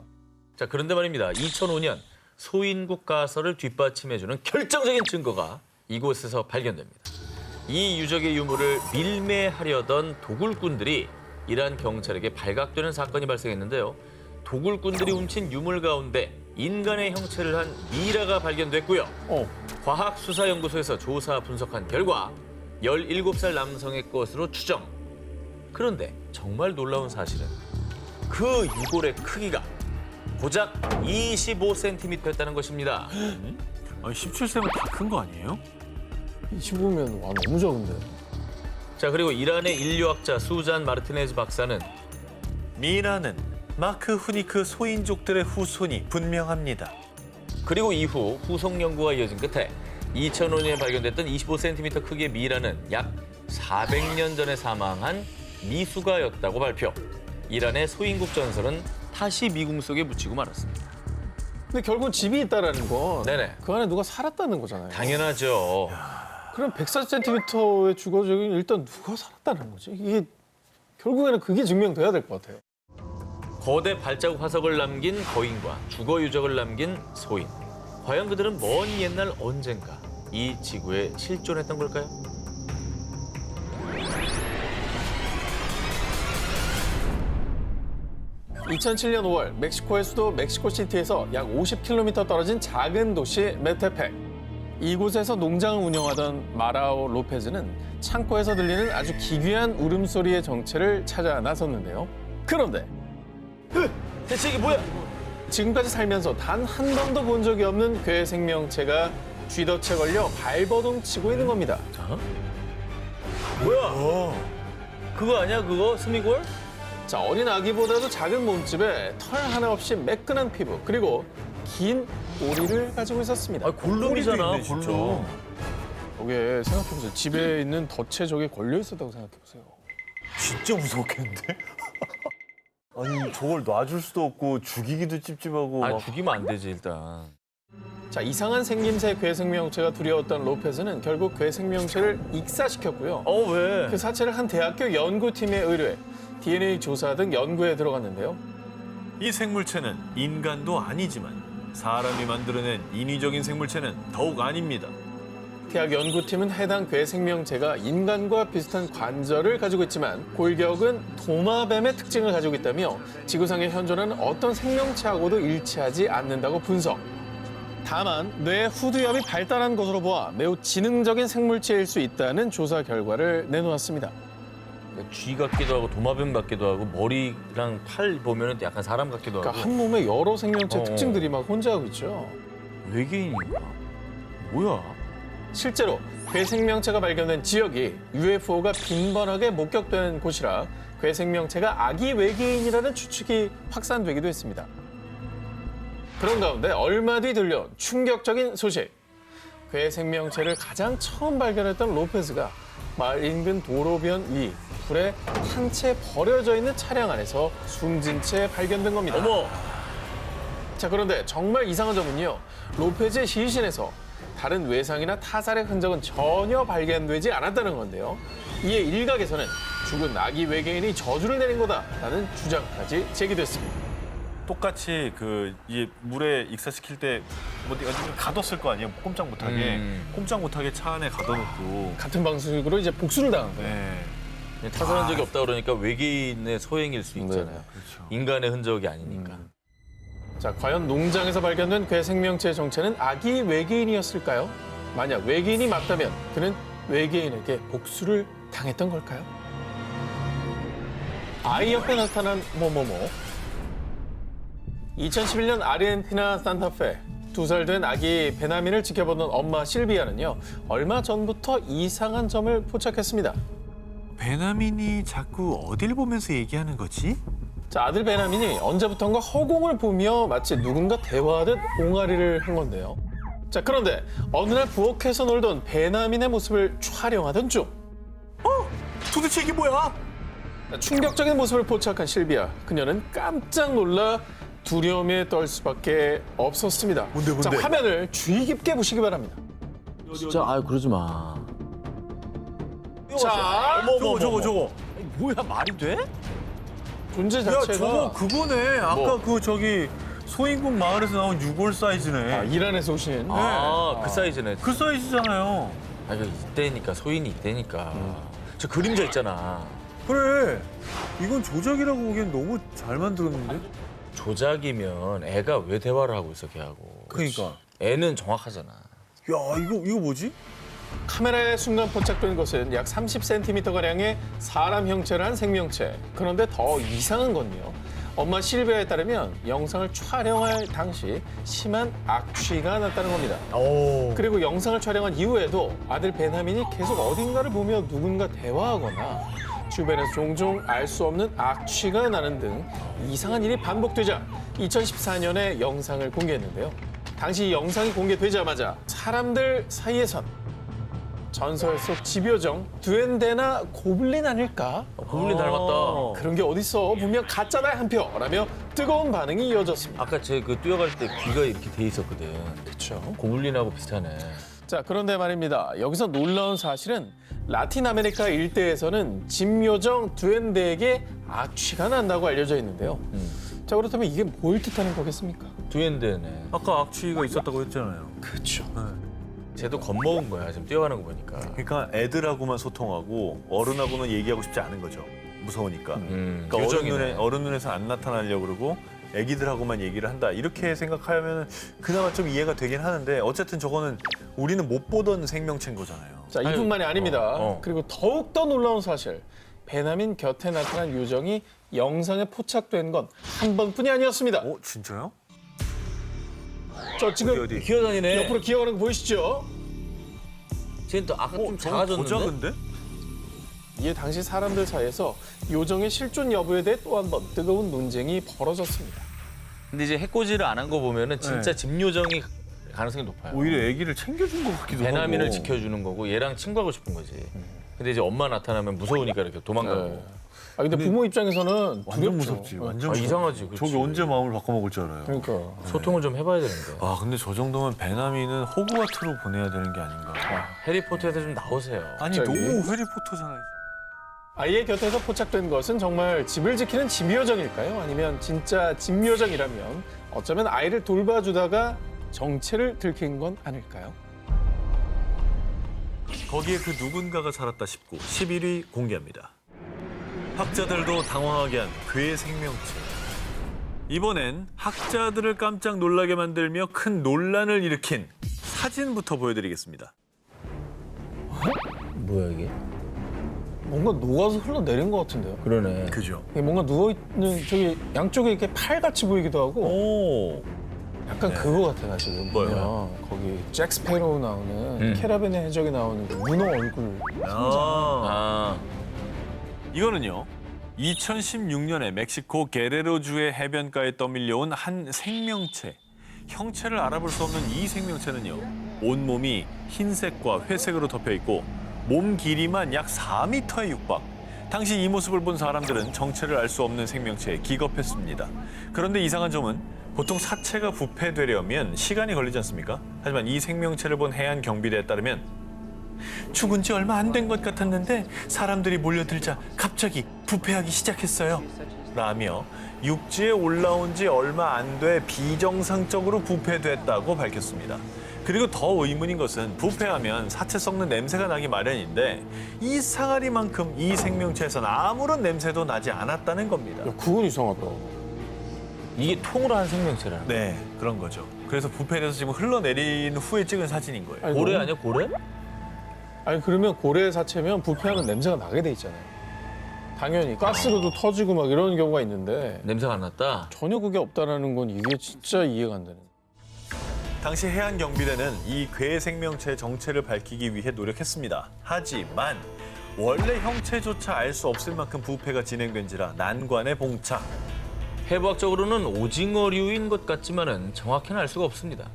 자 그런데 말입니다. 2005년 소인국 가설을 뒷받침해주는 결정적인 증거가 이곳에서 발견됩니다. 이 유적의 유물을 밀매하려던 도굴꾼들이 이란 경찰에게 발각되는 사건이 발생했는데요. 도굴꾼들이 훔친 유물 가운데 인간의 형체를 한 미라가 발견됐고요. 과학수사연구소에서 조사 분석한 결과 17살 남성의 것으로 추정. 그런데 정말 놀라운 사실은 그 유골의 크기가 고작 25cm였다는 것입니다. 아니 17세면 다 큰 거 아니에요? 25면 와 너무 적은데. 자 그리고 이란의 인류학자 수잔 마르티네즈 박사는 미라는 마크 후니크 소인족들의 후손이 분명합니다. 그리고 이후 후속 연구가 이어진 끝에 2005년에 발견됐던 25cm 크기의 미라는 약 400년 전에 사망한 미수가였다고 발표. 이란의 소인국 전설은 다시 미궁 속에 묻히고 말았습니다. 근데 결국 집이 있다라는 건 네네. 그 안에 누가 살았다는 거잖아요. 당연하죠. 그럼 140cm의 주거적인 일단 누가 살았다는 거지? 이게 결국에는 그게 증명돼야 될 것 같아요. 거대 발자국 화석을 남긴 거인과 주거 유적을 남긴 소인. 과연 그들은 먼 옛날 언젠가 이 지구에 실존했던 걸까요? (2007년 5월) 멕시코의 수도 멕시코시티에서 약 50km 떨어진 작은 도시 메테펙. 이곳에서 농장을 운영하던 마라오 로페즈는 창고에서 들리는 아주 기괴한 울음소리의 정체를 찾아 나섰는데요. 그런데 대체 이게 뭐야? 지금까지 살면서 단 한 번도 본 적이 없는 괴 생명체가 쥐덫에 걸려 발버둥 치고 있는 겁니다. 뭐야? 그거 아니야 그거? 스미골? 자, 어린 아기보다도 작은 몸집에 털 하나 없이 매끈한 피부, 그리고 긴 꼬리를 가지고 있었습니다. 골룸이잖아 골룸. 저게 생각해보세요. 집에 있는 덫에 저게 걸려 있었다고 생각해보세요. 진짜 무서웠겠는데? 아니 저걸 놔줄 수도 없고 죽이기도 찝찝하고 아 막 죽이면 안 되지 일단. 자, 이상한 생김새 괴 생명체가 두려웠던 로페즈는 결국 괴 생명체를 익사시켰고요. 왜? 그 사체를 한 대학교 연구팀에 의뢰해 DNA 조사 등 연구에 들어갔는데요. 이 생물체는 인간도 아니지만 사람이 만들어낸 인위적인 생물체는 더욱 아닙니다. 대학 연구팀은 해당 괴 생명체가 인간과 비슷한 관절을 가지고 있지만 골격은 도마뱀의 특징을 가지고 있다며 지구상에 현존하는 어떤 생명체하고도 일치하지 않는다고 분석. 다만 뇌 후두엽이 발달한 것으로 보아 매우 지능적인 생물체일 수 있다는 조사 결과를 내놓았습니다. 쥐 같기도 하고 도마뱀 같기도 하고 머리랑 팔 보면은 약간 사람 같기도 하고. 그러니까 한 몸에 여러 생명체 어. 특징들이 막 혼재하고 있죠. 외계인인가? 뭐야? 실제로 괴 생명체가 발견된 지역이 UFO가 빈번하게 목격되는 곳이라 괴 생명체가 아기 외계인이라는 추측이 확산되기도 했습니다. 그런 가운데 얼마 뒤 들려온 충격적인 소식. 괴 생명체를 가장 처음 발견했던 로페즈가 마을 인근 도로변 위 불에 한 채 버려져 있는 차량 안에서 숨진 채 발견된 겁니다. 어머! 자, 그런데 정말 이상한 점은요. 로페즈의 시신에서 다른 외상이나 타살의 흔적은 전혀 발견되지 않았다는 건데요. 이에 일각에서는 죽은 아기 외계인이 저주를 내린 거다라는 주장까지 제기됐습니다. 똑같이 이 물에 익사시킬 때 뭐 가뒀을 거 아니에요? 꼼짝 못하게. 꼼짝 못하게 차 안에 가둬놓고. 같은 방식으로 이제 복수를 당한 거예요. 네. 타살한 적이 없다 그러니까 외계인의 소행일 수 있잖아요. 그렇죠. 인간의 흔적이 아니니까. 자, 과연 농장에서 발견된 괴 생명체의 정체는 아기 외계인이었을까요? 만약 외계인이 맞다면 그는 외계인에게 복수를 당했던 걸까요? 아이 옆에 나타난 뭐뭐뭐. 2011년 아르헨티나 산타페 2살 된 아기 베나민을 지켜보던 엄마 실비아는요, 얼마 전부터 이상한 점을 포착했습니다. 베나민이 자꾸 어딜 보면서 얘기하는 거지? 자, 아들 베나민이 언제부턴가 허공을 보며 마치 누군가 대화하듯 옹알이를 한 건데요. 자, 그런데 어느 날 부엌에서 놀던 베나민의 모습을 촬영하던 중 도대체 이게 뭐야? 충격적인 모습을 포착한 실비아. 그녀는 깜짝 놀라 두려움에 떨 수밖에 없었습니다. 뭔데? 자, 화면을 주의 깊게 보시기 바랍니다. 진짜 아유 그러지 마. 자, 저거. 뭐야, 말이 돼? 존재 야, 자체가 저거 그거네. 아까 뭐? 그 저기 소인국 마을에서 나온 6월 사이즈네. 이란에서 오신 그 사이즈네. 그 사이즈잖아요. 아 이거 이때니까 소인이 이때니까. 저 그림자 있잖아. 그래. 이건 조작이라고 보기엔 너무 잘 만들었는데? 조작이면 애가 왜 대화를 하고 있어 걔하고. 그러니까. 애는 정확하잖아. 야, 이거 뭐지? 카메라에 순간 포착된 것은 약 30cm가량의 사람 형체를 한 생명체. 그런데 더 이상한 건요. 엄마 실비아에 따르면 영상을 촬영할 당시 심한 악취가 났다는 겁니다. 그리고 영상을 촬영한 이후에도 아들 베나민이 계속 어딘가를 보며 누군가 대화하거나 주변에서 종종 알 수 없는 악취가 나는 등 이상한 일이 반복되자 2014년에 영상을 공개했는데요. 당시 이 영상이 공개되자마자 사람들 사이에선 전설 속 집요정, 두엔데나 고블린 아닐까? 고블린 닮았다. 그런 게 어딨어. 분명 가짜다 한 표라며 뜨거운 반응이 이어졌습니다. 아까 제 그 뛰어갈 때 귀가 이렇게 돼 있었거든. 그렇죠. 고블린하고 비슷하네. 자, 그런데 말입니다. 여기서 놀라운 사실은 라틴 아메리카 일대에서는 집요정 두엔데에게 악취가 난다고 알려져 있는데요. 자, 그렇다면 이게 뭘 뜻하는 거겠습니까? 두엔데네. 아까 악취가 있었다고 했잖아요. 그렇죠. 쟤도 겁먹은 거야 지금 뛰어가는 거 보니까. 그러니까 애들하고만 소통하고 어른하고는 얘기하고 싶지 않은 거죠. 무서우니까. 그러니까 요정이네. 어른 눈에서 안 나타나려고 그러고 애기들하고만 얘기를 한다. 이렇게 생각하면 그나마 좀 이해가 되긴 하는데 어쨌든 저거는 우리는 못 보던 생명체인 거잖아요. 자, 이뿐만이 아닙니다. 어. 그리고 더욱더 놀라운 사실. 베나민 곁에 나타난 요정이 영상에 포착된 건 한 번뿐이 아니었습니다. 진짜요? 저 지금 어디? 기어다니네. 옆으로 기어가는 거 보이시죠? 쟤는 또 아까 좀 저거 더 작아졌는데? 작은데? 이에 당시 사람들 사이에서 요정의 실존 여부에 대해 또 한 번 뜨거운 논쟁이 벌어졌습니다. 근데 이제 해코지를 안 한 거 보면은 진짜 네. 집요정이 가능성이 높아요. 오히려 애기를 챙겨준 것 같기도 하고. 베나민을 지켜주는 거고 얘랑 친구하고 싶은 거지. 근데 이제 엄마 나타나면 무서우니까 이렇게 도망가고. 네. 아, 근데 부모 입장에서는 완전 두렵죠. 무섭지. 완전 무섭지. 이상하지. 그렇지. 저기 언제 마음을 바꿔먹을 줄 알아요. 그러니까. 소통을 좀 해봐야 되는데. 아, 근데 저 정도면 베나민은 호그와트로 보내야 되는 게 아닌가. 해리포터에서 좀 나오세요. 아니, 갑자기? 너무 해리포터잖아요. 아이의 곁에서 포착된 것은 정말 집을 지키는 집요정일까요? 아니면 진짜 집요정이라면 어쩌면 아이를 돌봐주다가 정체를 들킨 건 아닐까요? 거기에 그 누군가가 살았다 싶고 11위 공개합니다. 학자들도 당황하게 한 괴 생명체. 이번엔 학자들을 깜짝 놀라게 만들며 큰 논란을 일으킨 사진부터 보여드리겠습니다. 뭐야 이게? 뭔가 녹아서 흘러내린 것 같은데요? 그러네. 그죠? 이게 뭔가 누워있는 저기 양쪽에 이렇게 팔같이 보이기도 하고 오. 약간 그거 같아요, 지금. 뭐요? 보면 거기 잭 스페로우 나오는 캐러밴의 해적이 나오는 그 문어 얼굴. 아, 이거는요. 2016년에 멕시코 게레로주의 해변가에 떠밀려온 한 생명체. 형체를 알아볼 수 없는 이 생명체는요. 온몸이 흰색과 회색으로 덮여 있고 몸 길이만 약 4m에 육박. 당시 이 모습을 본 사람들은 정체를 알 수 없는 생명체에 기겁했습니다. 그런데 이상한 점은 보통 사체가 부패되려면 시간이 걸리지 않습니까? 하지만 이 생명체를 본 해안 경비대에 따르면 죽은 지 얼마 안 된 것 같았는데 사람들이 몰려들자 갑자기 부패하기 시작했어요. 라며 육지에 올라온 지 얼마 안 돼 비정상적으로 부패됐다고 밝혔습니다. 그리고 더 의문인 것은 부패하면 사체 썩는 냄새가 나기 마련인데 이 상아리만큼 이 생명체에서는 아무런 냄새도 나지 않았다는 겁니다. 야, 그건 이상하다. 이게 통으로 한 생명체라는 거야. 네, 그런 거죠. 그래서 부패돼서 지금 흘러내린 후에 찍은 사진인 거예요. 아니, 고래 너무- 아니야 고래? 아니 그러면 고래 사체면 부패하면 냄새가 나게 돼 있잖아요. 당연히 가스로도 터지고 막 이런 경우가 있는데 냄새가 안 났다. 전혀 그게 없다라는 건 이게 진짜 이해가 안 되는. 당시 해양경비대는 이 괴 생명체의 정체를 밝히기 위해 노력했습니다. 하지만 원래 형체조차 알 수 없을 만큼 부패가 진행된지라 난관에 봉착. 해부학적으로는 오징어류인 것 같지만은 정확히는 알 수가 없습니다.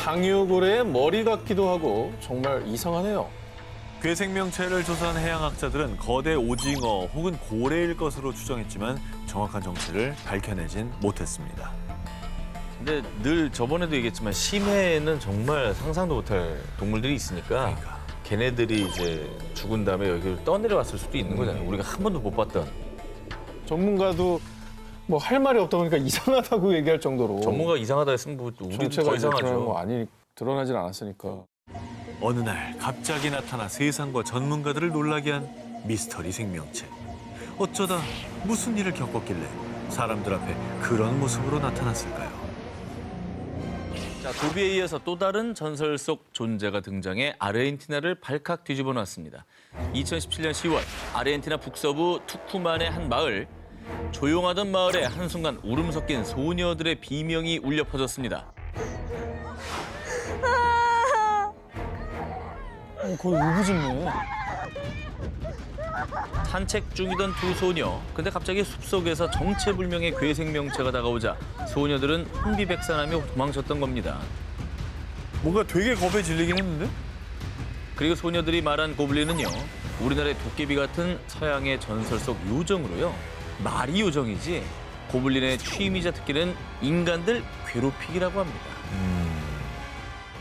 향유고래의 머리 같기도 하고 정말 이상하네요. 괴 생명체를 조사한 해양학자들은 거대 오징어 혹은 고래일 것으로 추정했지만 정확한 정체를 밝혀내진 못했습니다. 근데 늘 저번에도 얘기했지만 심해에는 정말 상상도 못할 동물들이 있으니까 걔네들이 이제 죽은 다음에 여기를 떠내려왔을 수도 있는 거잖아요. 우리가 한 번도 못 봤던. 전문가도 뭐 할 말이 없다 보니까 이상하다고 얘기할 정도로 전문가가 이상하다 했으면 뭐 우리도 정체가 더 이제 드러난 이상하죠. 거 아니 드러나진 않았으니까. 어느 날 갑자기 나타나 세상과 전문가들을 놀라게 한 미스터리 생명체. 어쩌다 무슨 일을 겪었길래 사람들 앞에 그런 모습으로 나타났을까요? 자, 도비에 이어서 또 다른 전설 속 존재가 등장해 아르헨티나를 발칵 뒤집어 놨습니다. 2017년 10월 아르헨티나 북서부 투쿠만의 한 마을. 조용하던 마을에 한순간 울음 섞인 소녀들의 비명이 울려 퍼졌습니다. 거의 울부짖네. 산책 중이던 두 소녀. 근데 갑자기 숲속에서 정체불명의 괴 생명체가 다가오자 소녀들은 혼비백산하며 도망쳤던 겁니다. 뭔가 되게 겁에 질리긴 했는데? 그리고 소녀들이 말한 고블린은요. 우리나라의 도깨비 같은 서양의 전설 속 요정으로요. 말이 요정이지 고블린의 취미자 특기는 인간들 괴롭히기라고 합니다.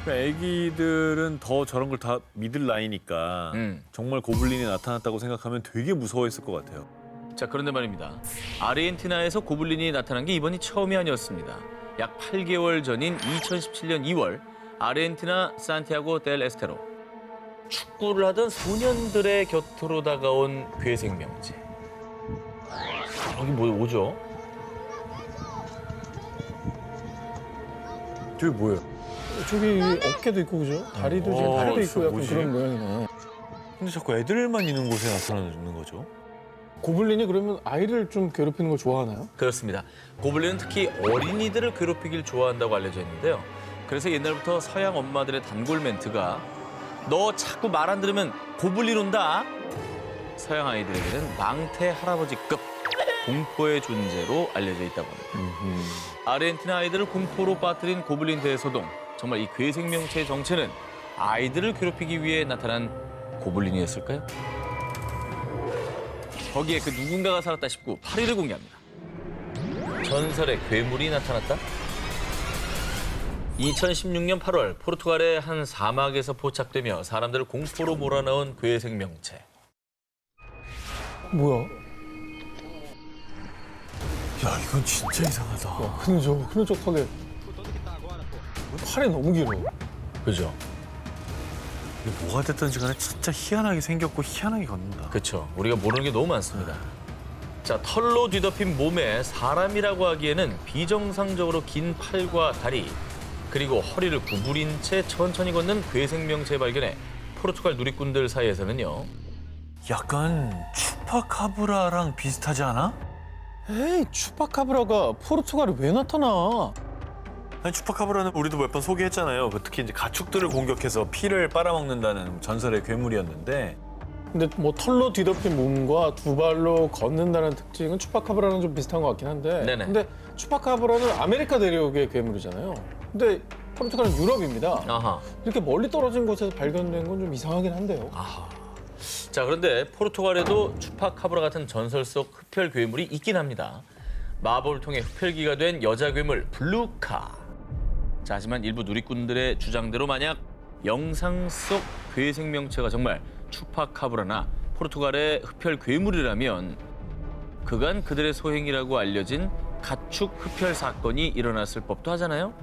그러니까 애기들은 더 저런 걸 다 믿을 나이니까 정말 고블린이 나타났다고 생각하면 되게 무서워했을 것 같아요. 자, 그런데 말입니다. 아르헨티나에서 고블린이 나타난 게 이번이 처음이 아니었습니다. 약 8개월 전인 2017년 2월 아르헨티나 산티아고 델 에스테로. 축구를 하던 소년들의 곁으로 다가온 괴 생명체. 여기 뭐죠? 저게 뭐예요? 저기 어깨도 있고 그죠? 다리도 지금 다리도 있고 약간 뭐지? 그런 모양이네. 근데 자꾸 애들만 있는 곳에 나타나는 거죠? 고블린이 그러면 아이를 좀 괴롭히는 걸 좋아하나요? 그렇습니다. 고블린은 특히 어린이들을 괴롭히길 좋아한다고 알려져 있는데요. 그래서 옛날부터 서양 엄마들의 단골 멘트가 너 자꾸 말 안 들으면 고블린 온다. 서양 아이들에게는 망태 할아버지급 공포의 존재로 알려져 있다고 합니다. 아르헨티나 아이들을 공포로 빠뜨린 고블린 대소동. 정말 이 괴 생명체의 정체는 아이들을 괴롭히기 위해 나타난 고블린이었을까요? 거기에 그 누군가가 살았다 싶고 8위를 공개합니다. 전설의 괴물이 나타났다? 2016년 8월 포르투갈의 한 사막에서 포착되며 사람들을 공포로 몰아넣은 괴 생명체. 뭐야? 야, 이건 진짜 이상하다. 흐느적하게. 팔이 너무 길어. 그죠? 이게 뭐가 됐든지 간에 진짜 희한하게 생겼고 희한하게 걷는다. 그렇죠. 우리가 모르는 게 너무 많습니다. 자, 털로 뒤덮인 몸에 사람이라고 하기에는 비정상적으로 긴 팔과 다리, 그리고 허리를 구부린 채 천천히 걷는 괴 생명체 발견에 포르투갈 누리꾼들 사이에서는요. 약간 추파카브라랑 비슷하지 않아? 에이, 추파카브라가 포르투갈에 왜 나타나? 아니, 추파카브라는 우리도 몇 번 소개했잖아요. 특히 이제 가축들을 공격해서 피를 빨아먹는다는 전설의 괴물이었는데 근데 뭐 털로 뒤덮인 몸과 두 발로 걷는다는 특징은 추파카브라랑 좀 비슷한 것 같긴 한데. 네네. 근데 추파카브라는 아메리카 대륙의 괴물이잖아요. 근데 포르투갈은 유럽입니다. 아하. 이렇게 멀리 떨어진 곳에서 발견된 건 좀 이상하긴 한데요. 자, 그런데 포르투갈에도 추파카브라 같은 전설 속 흡혈 괴물이 있긴 합니다. 마법을 통해 흡혈귀가 된 여자 괴물 블루카. 자, 하지만 일부 누리꾼들의 주장대로 만약 영상 속 괴 생명체가 정말 추파카브라나 포르투갈의 흡혈 괴물이라면 그간 그들의 소행이라고 알려진 가축 흡혈 사건이 일어났을 법도 하잖아요.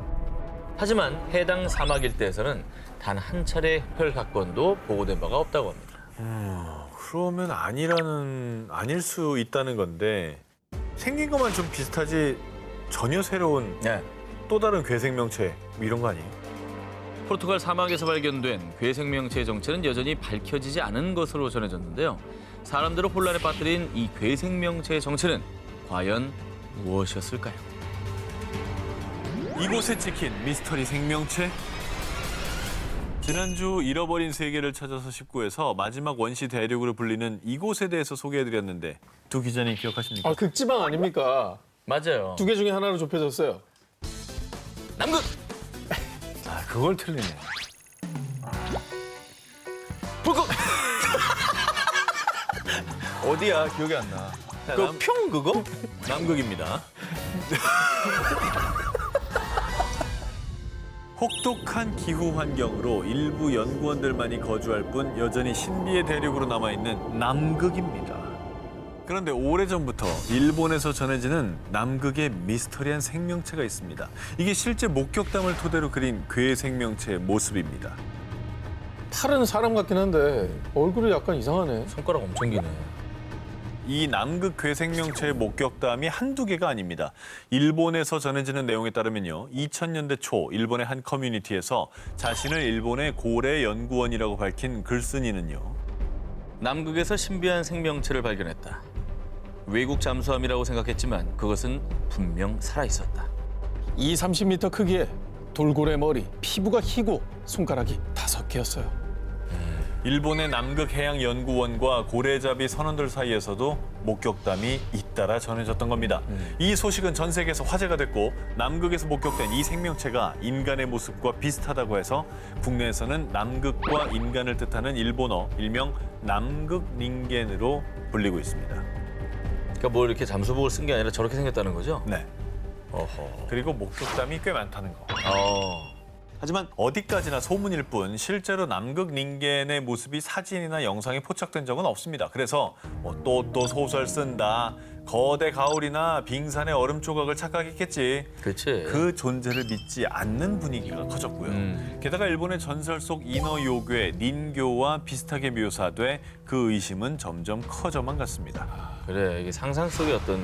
하지만 해당 사막 일대에서는 단 한 차례 흡혈 사건도 보고된 바가 없다고 합니다. 그러면 아닐 수 있다는 건데 생긴 것만 좀 비슷하지 전혀 새로운 네. 또 다른 괴생명체 뭐 이런 거 아니에요? 포르투갈 사막에서 발견된 괴 생명체의 정체는 여전히 밝혀지지 않은 것으로 전해졌는데요. 사람들을 혼란에 빠뜨린 이 괴 생명체의 정체는 과연 무엇이었을까요? 이곳에 찍힌 미스터리 생명체. 지난주 잃어버린 세계를 찾아서 19에서 마지막 원시 대륙으로 불리는 이곳에 대해서 소개해드렸는데 두 기자님 기억하십니까? 아, 극지방 아닙니까? 맞아요. 2개 중에 하나로 좁혀졌어요. 남극! 아, 그걸 틀리네. 북극! 어디야? 기억이 안 나. 그 평 그거? 남극입니다. 혹독한 기후 환경으로 일부 연구원들만이 거주할 뿐 여전히 신비의 대륙으로 남아있는 남극입니다. 그런데 오래전부터 일본에서 전해지는 남극의 미스터리한 생명체가 있습니다. 이게 실제 목격담을 토대로 그린 괴 생명체의 모습입니다. 팔은 사람 같긴 한데 얼굴이 약간 이상하네. 손가락 엄청 기네. 이 남극 괴 생명체의 목격담이 한두 개가 아닙니다. 일본에서 전해지는 내용에 따르면요. 2000년대 초 일본의 한 커뮤니티에서 자신을 일본의 고래 연구원이라고 밝힌 글쓴이는요. 남극에서 신비한 생명체를 발견했다. 외국 잠수함이라고 생각했지만 그것은 분명 살아있었다. 30m 크기에 돌고래 머리, 피부가 희고 손가락이 5개였어요. 일본의 남극 해양 연구원과 고래잡이 선원들 사이에서도 목격담이 잇따라 전해졌던 겁니다. 이 소식은 전 세계에서 화제가 됐고 남극에서 목격된 이 생명체가 인간의 모습과 비슷하다고 해서 국내에서는 남극과 인간을 뜻하는 일본어 일명 남극 닌겐으로 불리고 있습니다. 그러니까 뭐 이렇게 잠수복을 쓴 게 아니라 저렇게 생겼다는 거죠? 네. 어허. 그리고 목격담이 꽤 많다는 거. 어. 하지만 어디까지나 소문일 뿐 실제로 남극 닌겐의 모습이 사진이나 영상에 포착된 적은 없습니다. 그래서 또 소설 쓴다, 거대 가오리나 빙산의 얼음 조각을 착각했겠지. 그렇지. 그 존재를 믿지 않는 분위기가 커졌고요. 게다가 일본의 전설 속 인어 요괴 닌교와 비슷하게 묘사돼 그 의심은 점점 커져만 갔습니다. 그래, 이게 상상 속의 어떤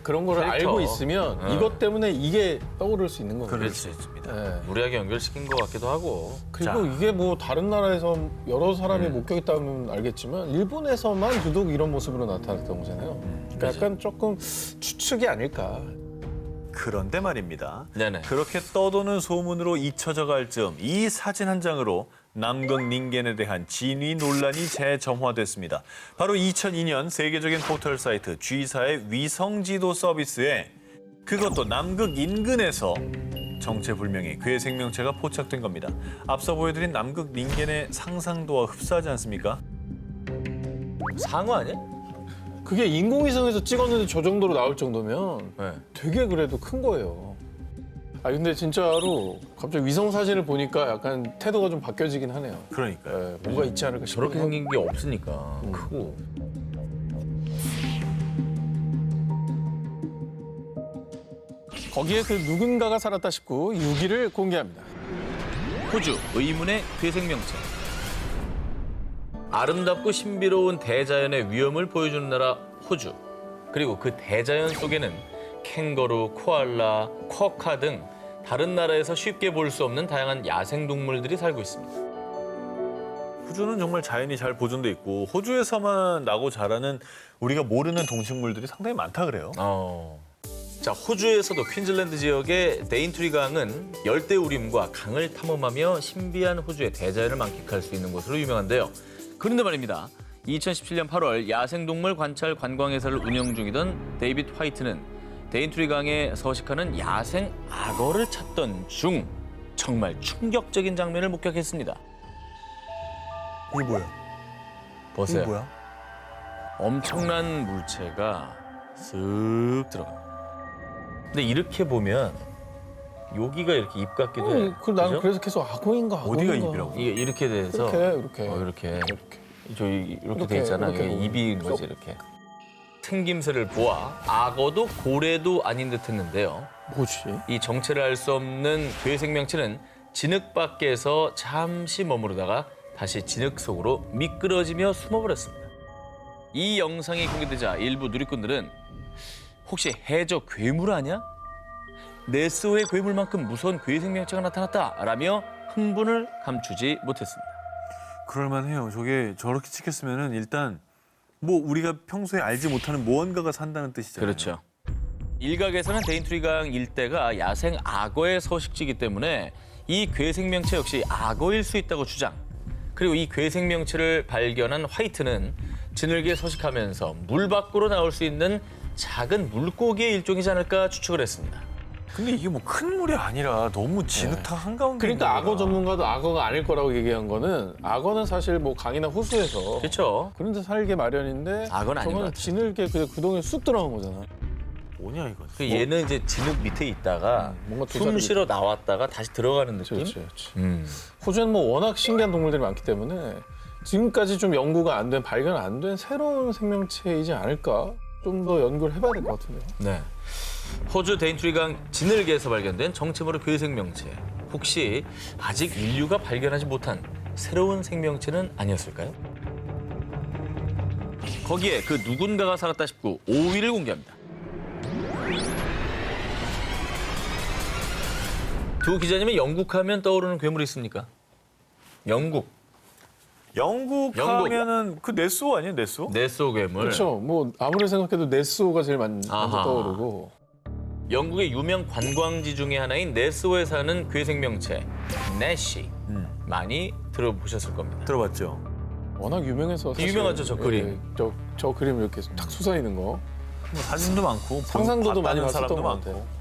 그런 거를 캐릭터. 알고 있으면 어. 이것 때문에 이게 떠오를 수 있는 거예요. 그럴 수 있습니다. 네. 무리하게 연결시킨 것 같기도 하고. 그리고 자. 이게 뭐 다른 나라에서 여러 사람이 목격했다면 알겠지만 일본에서만 유독 이런 모습으로 나타났던 거잖아요. 그러니까 약간 조금 추측이 아닐까. 그런데 말입니다. 네네. 그렇게 떠도는 소문으로 잊혀져 갈 즈음 이 사진 한 장으로 남극 닌겐에 대한 진위 논란이 재점화됐습니다. 바로 2002년 세계적인 포털 사이트 G사의 위성 지도 서비스에 그것도 남극 인근에서 정체불명의 괴 생명체가 포착된 겁니다. 앞서 보여드린 남극 닌겐의 상상도와 흡사하지 않습니까? 상어 아니야? 그게 인공위성에서 찍었는데 저 정도로 나올 정도면 네. 되게 그래도 큰 거예요. 아 근데 진짜로 갑자기 위성 사진을 보니까 약간 태도가 좀 바뀌어지긴 하네요. 그러니까요. 네, 뭔가 있지 않을까 싶어요. 저렇게 생긴 게 없으니까 크고. 거기에 그 누군가가 살았다 싶고 6위를 공개합니다. 호주 의문의 괴생명체. 아름답고 신비로운 대자연의 위엄을 보여주는 나라 호주. 그리고 그 대자연 속에는 캥거루, 코알라, 쿼카 등 다른 나라에서 쉽게 볼 수 없는 다양한 야생동물들이 살고 있습니다. 호주는 정말 자연이 잘 보존돼 있고 호주에서만 나고 자라는 우리가 모르는 동식물들이 상당히 많다 그래요. 자, 호주에서도 퀸즐랜드 지역의 데인트리 강은 열대우림과 강을 탐험하며 신비한 호주의 대자연을 만끽할 수 있는 곳으로 유명한데요. 그런데 말입니다. 2017년 8월 야생동물 관찰 관광회사를 운영 중이던 데이빗 화이트는 데인트리 강에 서식하는 야생 악어를 찾던 중 정말 충격적인 장면을 목격했습니다. 이게 뭐야? 보세요. 이게 뭐야? 엄청난 물체가 쓱 들어갑니다. 근데 이렇게 보면 여기가 이렇게 입 같기도 해. 나는 그죠? 그래서 계속 악어인가 어디가 악어인가. 입이라고? 이게 이렇게 돼서 이렇게. 이렇게 이렇게. 이렇게 돼 있잖아. 이렇게 이게 보면. 입인 거지 이렇게. 생김새를 보아 악어도 고래도 아닌 듯했는데요. 뭐지? 이 정체를 알 수 없는 괴 생명체는 진흙 밖에서 잠시 머무르다가 다시 진흙 속으로 미끄러지며 숨어버렸습니다. 이 영상이 공개되자 일부 누리꾼들은 혹시 해저 괴물 아니야? 네스호의 괴물만큼 무서운 괴 생명체가 나타났다라며 흥분을 감추지 못했습니다. 그럴만해요. 저게 저렇게 찍혔으면은 일단 뭐 우리가 평소에 알지 못하는 무언가가 산다는 뜻이잖아요. 그렇죠. 일각에서는 데인트리강 일대가 야생 악어의 서식지이기 때문에 이 괴생명체 역시 악어일 수 있다고 주장. 그리고 이 괴생명체를 발견한 화이트는 진흙에 서식하면서 물 밖으로 나올 수 있는 작은 물고기의 일종이지 않을까 추측을 했습니다. 근데 이게 뭐 큰 물이 아니라 너무 진흙탕 한가운데 그러니까 있는 악어 거라. 전문가도 악어가 아닐 거라고 얘기한 거는 악어는 사실 뭐 강이나 호수에서 그렇죠. 그런 데 살게 마련인데 악어는 아닌 것 저거는 같아요. 진흙에 그냥 구덩이에 쑥 들어간 거잖아. 뭐냐 이건. 그 얘는 이제 진흙 밑에 있다가 뭔가 두 숨 자리 쉬러 나왔다가 다시 들어가는 느낌? 그렇지, 그렇지. 음. 호주에는 뭐 워낙 신기한 동물들이 많기 때문에 지금까지 좀 연구가 안 된, 발견 안 된 새로운 생명체이지 않을까? 좀 더 연구를 해봐야 될 것 같은데요. 네. 호주 데인트리강 진흙에서 발견된 정체모를 괴생명체. 혹시 아직 인류가 발견하지 못한 새로운 생명체는 아니었을까요? 거기에 그 누군가가 살았다 싶고 5위를 공개합니다. 두 기자님은 영국하면 떠오르는 괴물이 있습니까? 영국, 영국 하면은 그 네스호 아니에요, 네스호? 네스호 괴물. 그렇죠. 뭐 아무리 생각해도 네스호가 제일 먼저 아하. 떠오르고. 영국의 유명 관광지 중에 하나인 네스호에 사는 괴생명체 내시. 많이 들어보셨을 겁니다. 들어봤죠. 워낙 유명해서 사실, 유명하죠, 저 그림. 저 그림 이렇게 탁 솟아있는 거. 뭐 사진도 많고 상상도도 많이 봤다는 봤었던 사람도 것 많고. 같아요.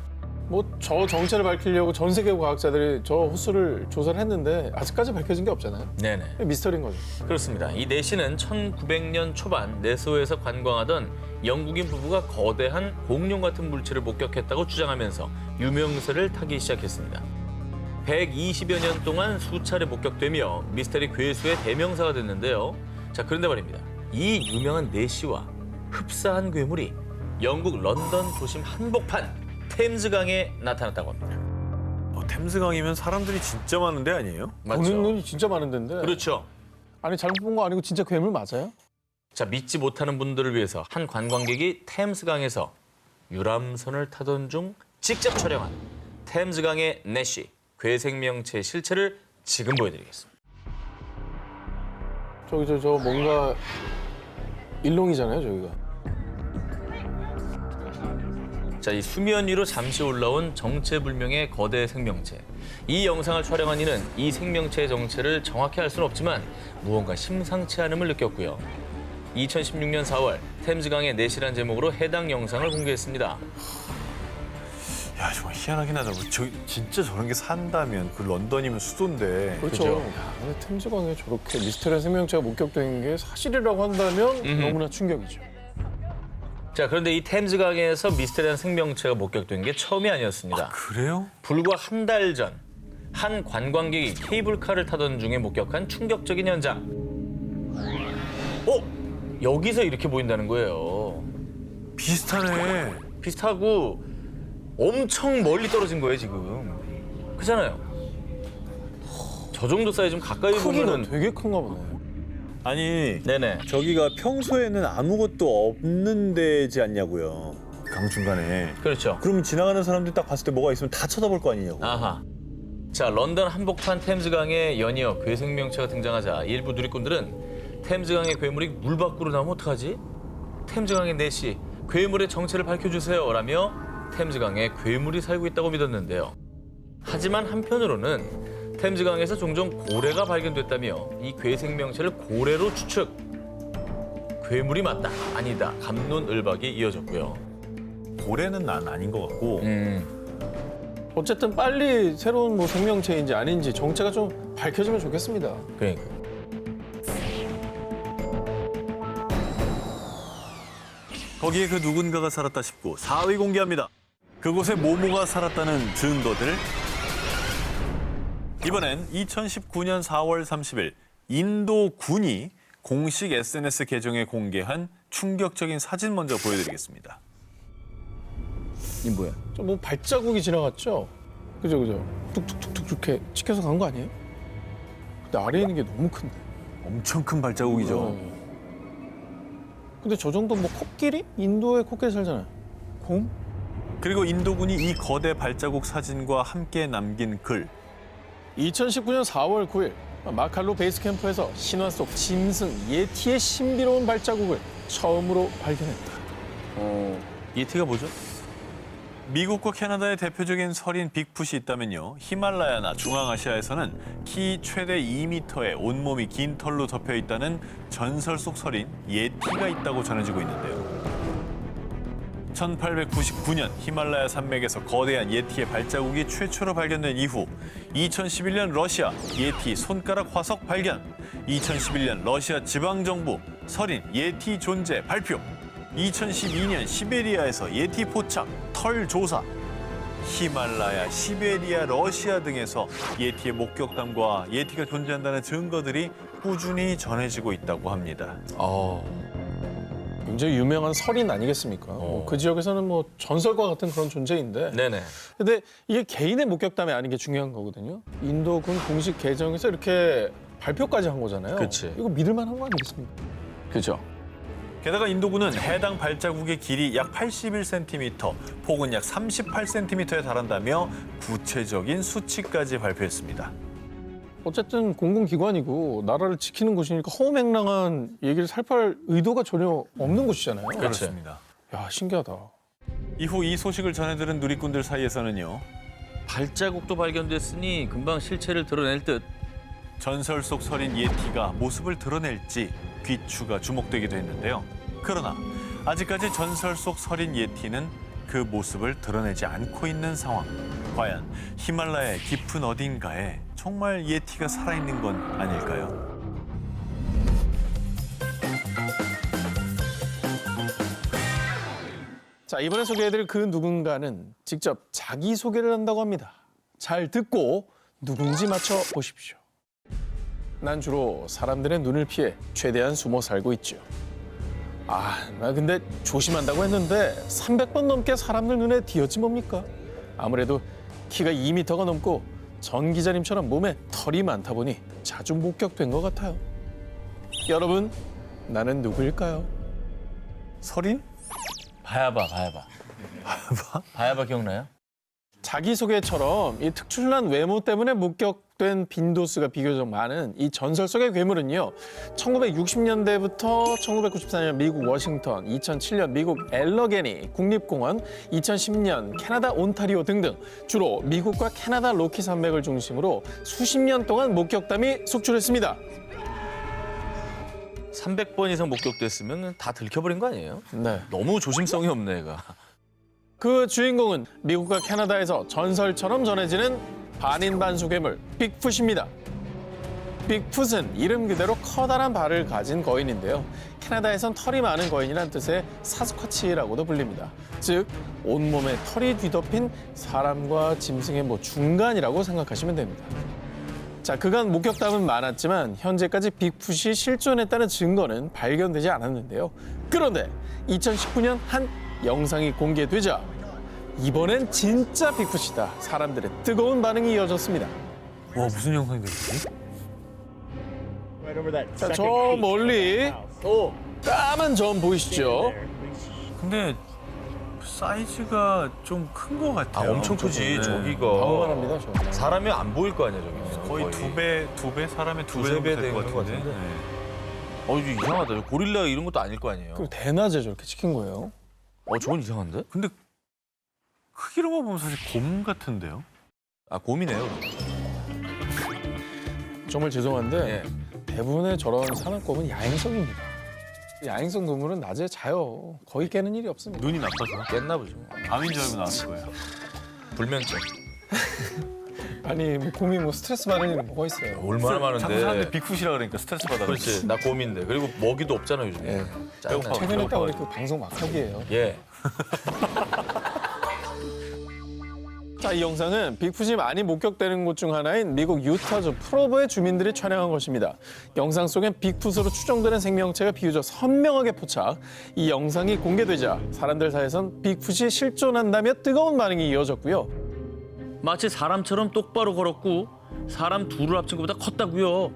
뭐 저 정체를 밝히려고 전 세계 과학자들이 저 호수를 조사를 했는데 아직까지 밝혀진 게 없잖아요. 네네. 미스터리인 거죠. 그렇습니다. 이 내시는 1900년 초반 네스호에서 관광하던 영국인 부부가 거대한 공룡 같은 물체를 목격했다고 주장하면서 유명세를 타기 시작했습니다. 120여 년 동안 수차례 목격되며 미스터리 괴수의 대명사가 됐는데요. 자, 그런데 말입니다. 이 유명한 내시와 흡사한 괴물이 영국 런던 도심 한복판 템즈강에 나타났다고 합니다. 템스강이면 사람들이 진짜 많은데 아니에요? 보는 눈이 진짜 많은 데인데. 그렇죠. 아니 잘못 본 거 아니고 진짜 괴물 맞아요? 자, 믿지 못하는 분들을 위해서 한 관광객이 템스강에서 유람선을 타던 중 직접 촬영한 템스강의 내시 괴생명체 실체를 지금 보여드리겠습니다. 저기 저 뭔가 일롱이잖아요, 저기가. 자, 이 수면 위로 잠시 올라온 정체불명의 거대 생명체. 이 영상을 촬영한 이는 이 생명체의 정체를 정확히 알 수는 없지만 무언가 심상치 않음을 느꼈고요. 2016년 4월 템즈강의 내시란 제목으로 해당 영상을 공개했습니다. 야 정말 희한하긴 하다. 진짜 저런 게 산다면 그 런던이면 수도인데. 그렇죠. 그죠? 야, 근데 템즈강에 저렇게 미스터리한 생명체가 목격된 게 사실이라고 한다면 너무나 충격이죠. 자, 그런데 이 템즈강에서 미스테리한 생명체가 목격된 게 처음이 아니었습니다. 그래요? 불과 한 달 전, 한 관광객이 케이블카를 타던 중에 목격한 충격적인 현장. 여기서 이렇게 보인다는 거예요. 비슷하네. 비슷하고 엄청 멀리 떨어진 거예요, 지금. 그잖아요. 저 정도 사이즈면 가까이 크기가 보면은 되게 큰가 보네. 아니 네네. 저기가 평소에는 아무것도 없는 데지 않냐고요. 강 중간에. 그렇죠. 그럼 지나가는 사람들이 딱 봤을 때 뭐가 있으면 다 쳐다볼 거 아니냐고. 아하. 자, 런던 한복판 템즈강에 연이어 괴생명체가 등장하자 일부 누리꾼들은 템즈강의 괴물이 물 밖으로 나오면 어떡하지? 템즈강의 내시, 괴물의 정체를 밝혀주세요 라며 템즈강에 괴물이 살고 있다고 믿었는데요. 하지만 한편으로는 템즈강에서 종종 고래가 발견됐다며 이 괴생명체를 고래로 추측. 괴물이 맞다, 아니다, 갑론을박이 이어졌고요. 고래는 난 아닌 것 같고. 어쨌든 빨리 새로운 뭐 생명체인지 아닌지 정체가 좀 밝혀지면 좋겠습니다. 그러니까. 거기에 그 누군가가 살았다 싶고 4위 공개합니다. 그곳에 모모가 살았다는 증거들. 이번엔 2019년 4월 30일 인도 군이 공식 SNS 계정에 공개한 충격적인 사진 먼저 보여드리겠습니다. 이 뭐야? 저 뭐 발자국이 지나갔죠? 그죠. 툭툭툭툭 이렇게 찍혀서 간 거 아니에요? 근데 아래에 있는 게 너무 큰데. 엄청 큰 발자국이죠. 근데 저 정도 뭐 코끼리? 인도에 코끼리 살잖아요. 곰? 그리고 인도군이 이 거대 발자국 사진과 함께 남긴 글. 2019년 4월 9일 마칼로 베이스 캠프에서 신화 속 짐승 예티의 신비로운 발자국을 처음으로 발견했다. 예티가 뭐죠? 미국과 캐나다의 대표적인 설인 빅풋이 있다면요. 히말라야나 중앙아시아에서는 키 최대 2m의 온몸이 긴 털로 덮여 있다는 전설 속 설인 예티가 있다고 전해지고 있는데요. 1899년 히말라야 산맥에서 거대한 예티의 발자국이 최초로 발견된 이후 2011년 러시아 예티 손가락 화석 발견, 2011년 러시아 지방정부 설인 예티 존재 발표, 2012년 시베리아에서 예티 포착, 털 조사, 히말라야, 시베리아, 러시아 등에서 예티의 목격담과 예티가 존재한다는 증거들이 꾸준히 전해지고 있다고 합니다. 굉장히 유명한 설인 아니겠습니까? 그 지역에서는 뭐 전설과 같은 그런 존재인데. 네네. 근데 이게 개인의 목격담이 아닌 게 중요한 거거든요. 인도군 공식 계정에서 이렇게 발표까지 한 거잖아요. 그치. 이거 믿을만 한 거 아니겠습니까? 그죠. 게다가 인도군은 해당 발자국의 길이 약 81cm, 폭은 약 38cm에 달한다며 구체적인 수치까지 발표했습니다. 어쨌든 공공기관이고 나라를 지키는 곳이니까 허무맹랑한 얘기를 살펴할 의도가 전혀 없는 곳이잖아요. 그렇습니다. 야, 신기하다. 이후 이 소식을 전해들은 누리꾼들 사이에서는요. 발자국도 발견됐으니 금방 실체를 드러낼 듯. 전설 속 설인 예티가 모습을 드러낼지 귀추가 주목되기도 했는데요. 그러나 아직까지 전설 속 설인 예티는 그 모습을 드러내지 않고 있는 상황. 과연 히말라야의 깊은 어딘가에 정말 예티가 살아있는 건 아닐까요? 자, 이번에 소개해드릴 그 누군가는 직접 자기소개를 한다고 합니다. 잘 듣고 누군지 맞춰보십시오. 난 주로 사람들의 눈을 피해 최대한 숨어 살고 있죠. 나 근데 조심한다고 했는데 300번 넘게 사람들 눈에 띄었지 뭡니까? 아무래도 키가 2m가 넘고 전 기자님처럼 몸에 털이 많다 보니 자주 목격된 것 같아요. 여러분, 나는 누구일까요? 설인? 바야바. 바야바 기억나요? 자기소개처럼 이 특출난 외모 때문에 목격된 빈도수가 비교적 많은 이 전설 속의 괴물은요. 1960년대부터 1994년 미국 워싱턴, 2007년 미국 엘러게니 국립공원, 2010년 캐나다 온타리오 등등 주로 미국과 캐나다 로키 산맥을 중심으로 수십 년 동안 목격담이 속출했습니다. 300번 이상 목격됐으면 다 들켜버린 거 아니에요? 네. 너무 조심성이 없네, 얘가. 그 주인공은 미국과 캐나다에서 전설처럼 전해지는 반인반수 괴물 빅풋입니다. 빅풋은 이름 그대로 커다란 발을 가진 거인인데요. 캐나다에선 털이 많은 거인이란 뜻의 사스쿼치라고도 불립니다. 즉 온몸에 털이 뒤덮인 사람과 짐승의 중간이라고 생각하시면 됩니다. 자, 그간 목격담은 많았지만 현재까지 빅풋이 실존했다는 증거는 발견되지 않았는데요. 그런데 2019년 한 영상이 공개되자 이번엔 진짜 빅풋이다. 사람들의 뜨거운 반응이 이어졌습니다. 와, 무슨 영상이 되지? 자, 저 멀리 까만 점 보이시죠? 근데 사이즈가 좀 큰 것 같아요. 엄청 크지, 네. 저기가. 방어만합니다, 저. 사람이 안 보일 거 아니야, 저기. 거의 두 배, 사람의 두 배 두세 정도 배 될 되는 것 것 같은데. 같은데. 네. 이거 이상하다. 고릴라 이런 것도 아닐 거 아니에요. 그 대낮에 저렇게 찍힌 거예요. 저건 이상한데? 근데 크기로만 보면 사실 곰 같은데요? 곰이네요. 정말 죄송한데 예. 대부분의 저런 사납곰은 야행성입니다. 야행성 동물은 낮에 자요. 거의 깨는 일이 없습니다. 눈이 나빠서 깼나 보죠. 밤인 줄 알고 나왔을 거예요. 불면증. 아니 곰이 스트레스 받을 일은 뭐가 있어요? 얼마나 많은데. 자꾸 사람들 빅풋이라 그러니까 스트레스 받아. 그렇지. 나 곰인데. 그리고 먹이도 없잖아, 요즘에. 예. 짜증나. 최근에 딱 우리 그 방송 막하기예요. 예. 자, 이 영상은 빅풋이 많이 목격되는 곳 중 하나인 미국 유타주 프로보의 주민들이 촬영한 것입니다. 영상 속엔 빅풋으로 추정되는 생명체가 비교적 선명하게 포착. 이 영상이 공개되자 사람들 사이에선 빅풋이 실존한다며 뜨거운 반응이 이어졌고요. 마치 사람처럼 똑바로 걸었고 사람 둘을 합친 것보다 컸다고요.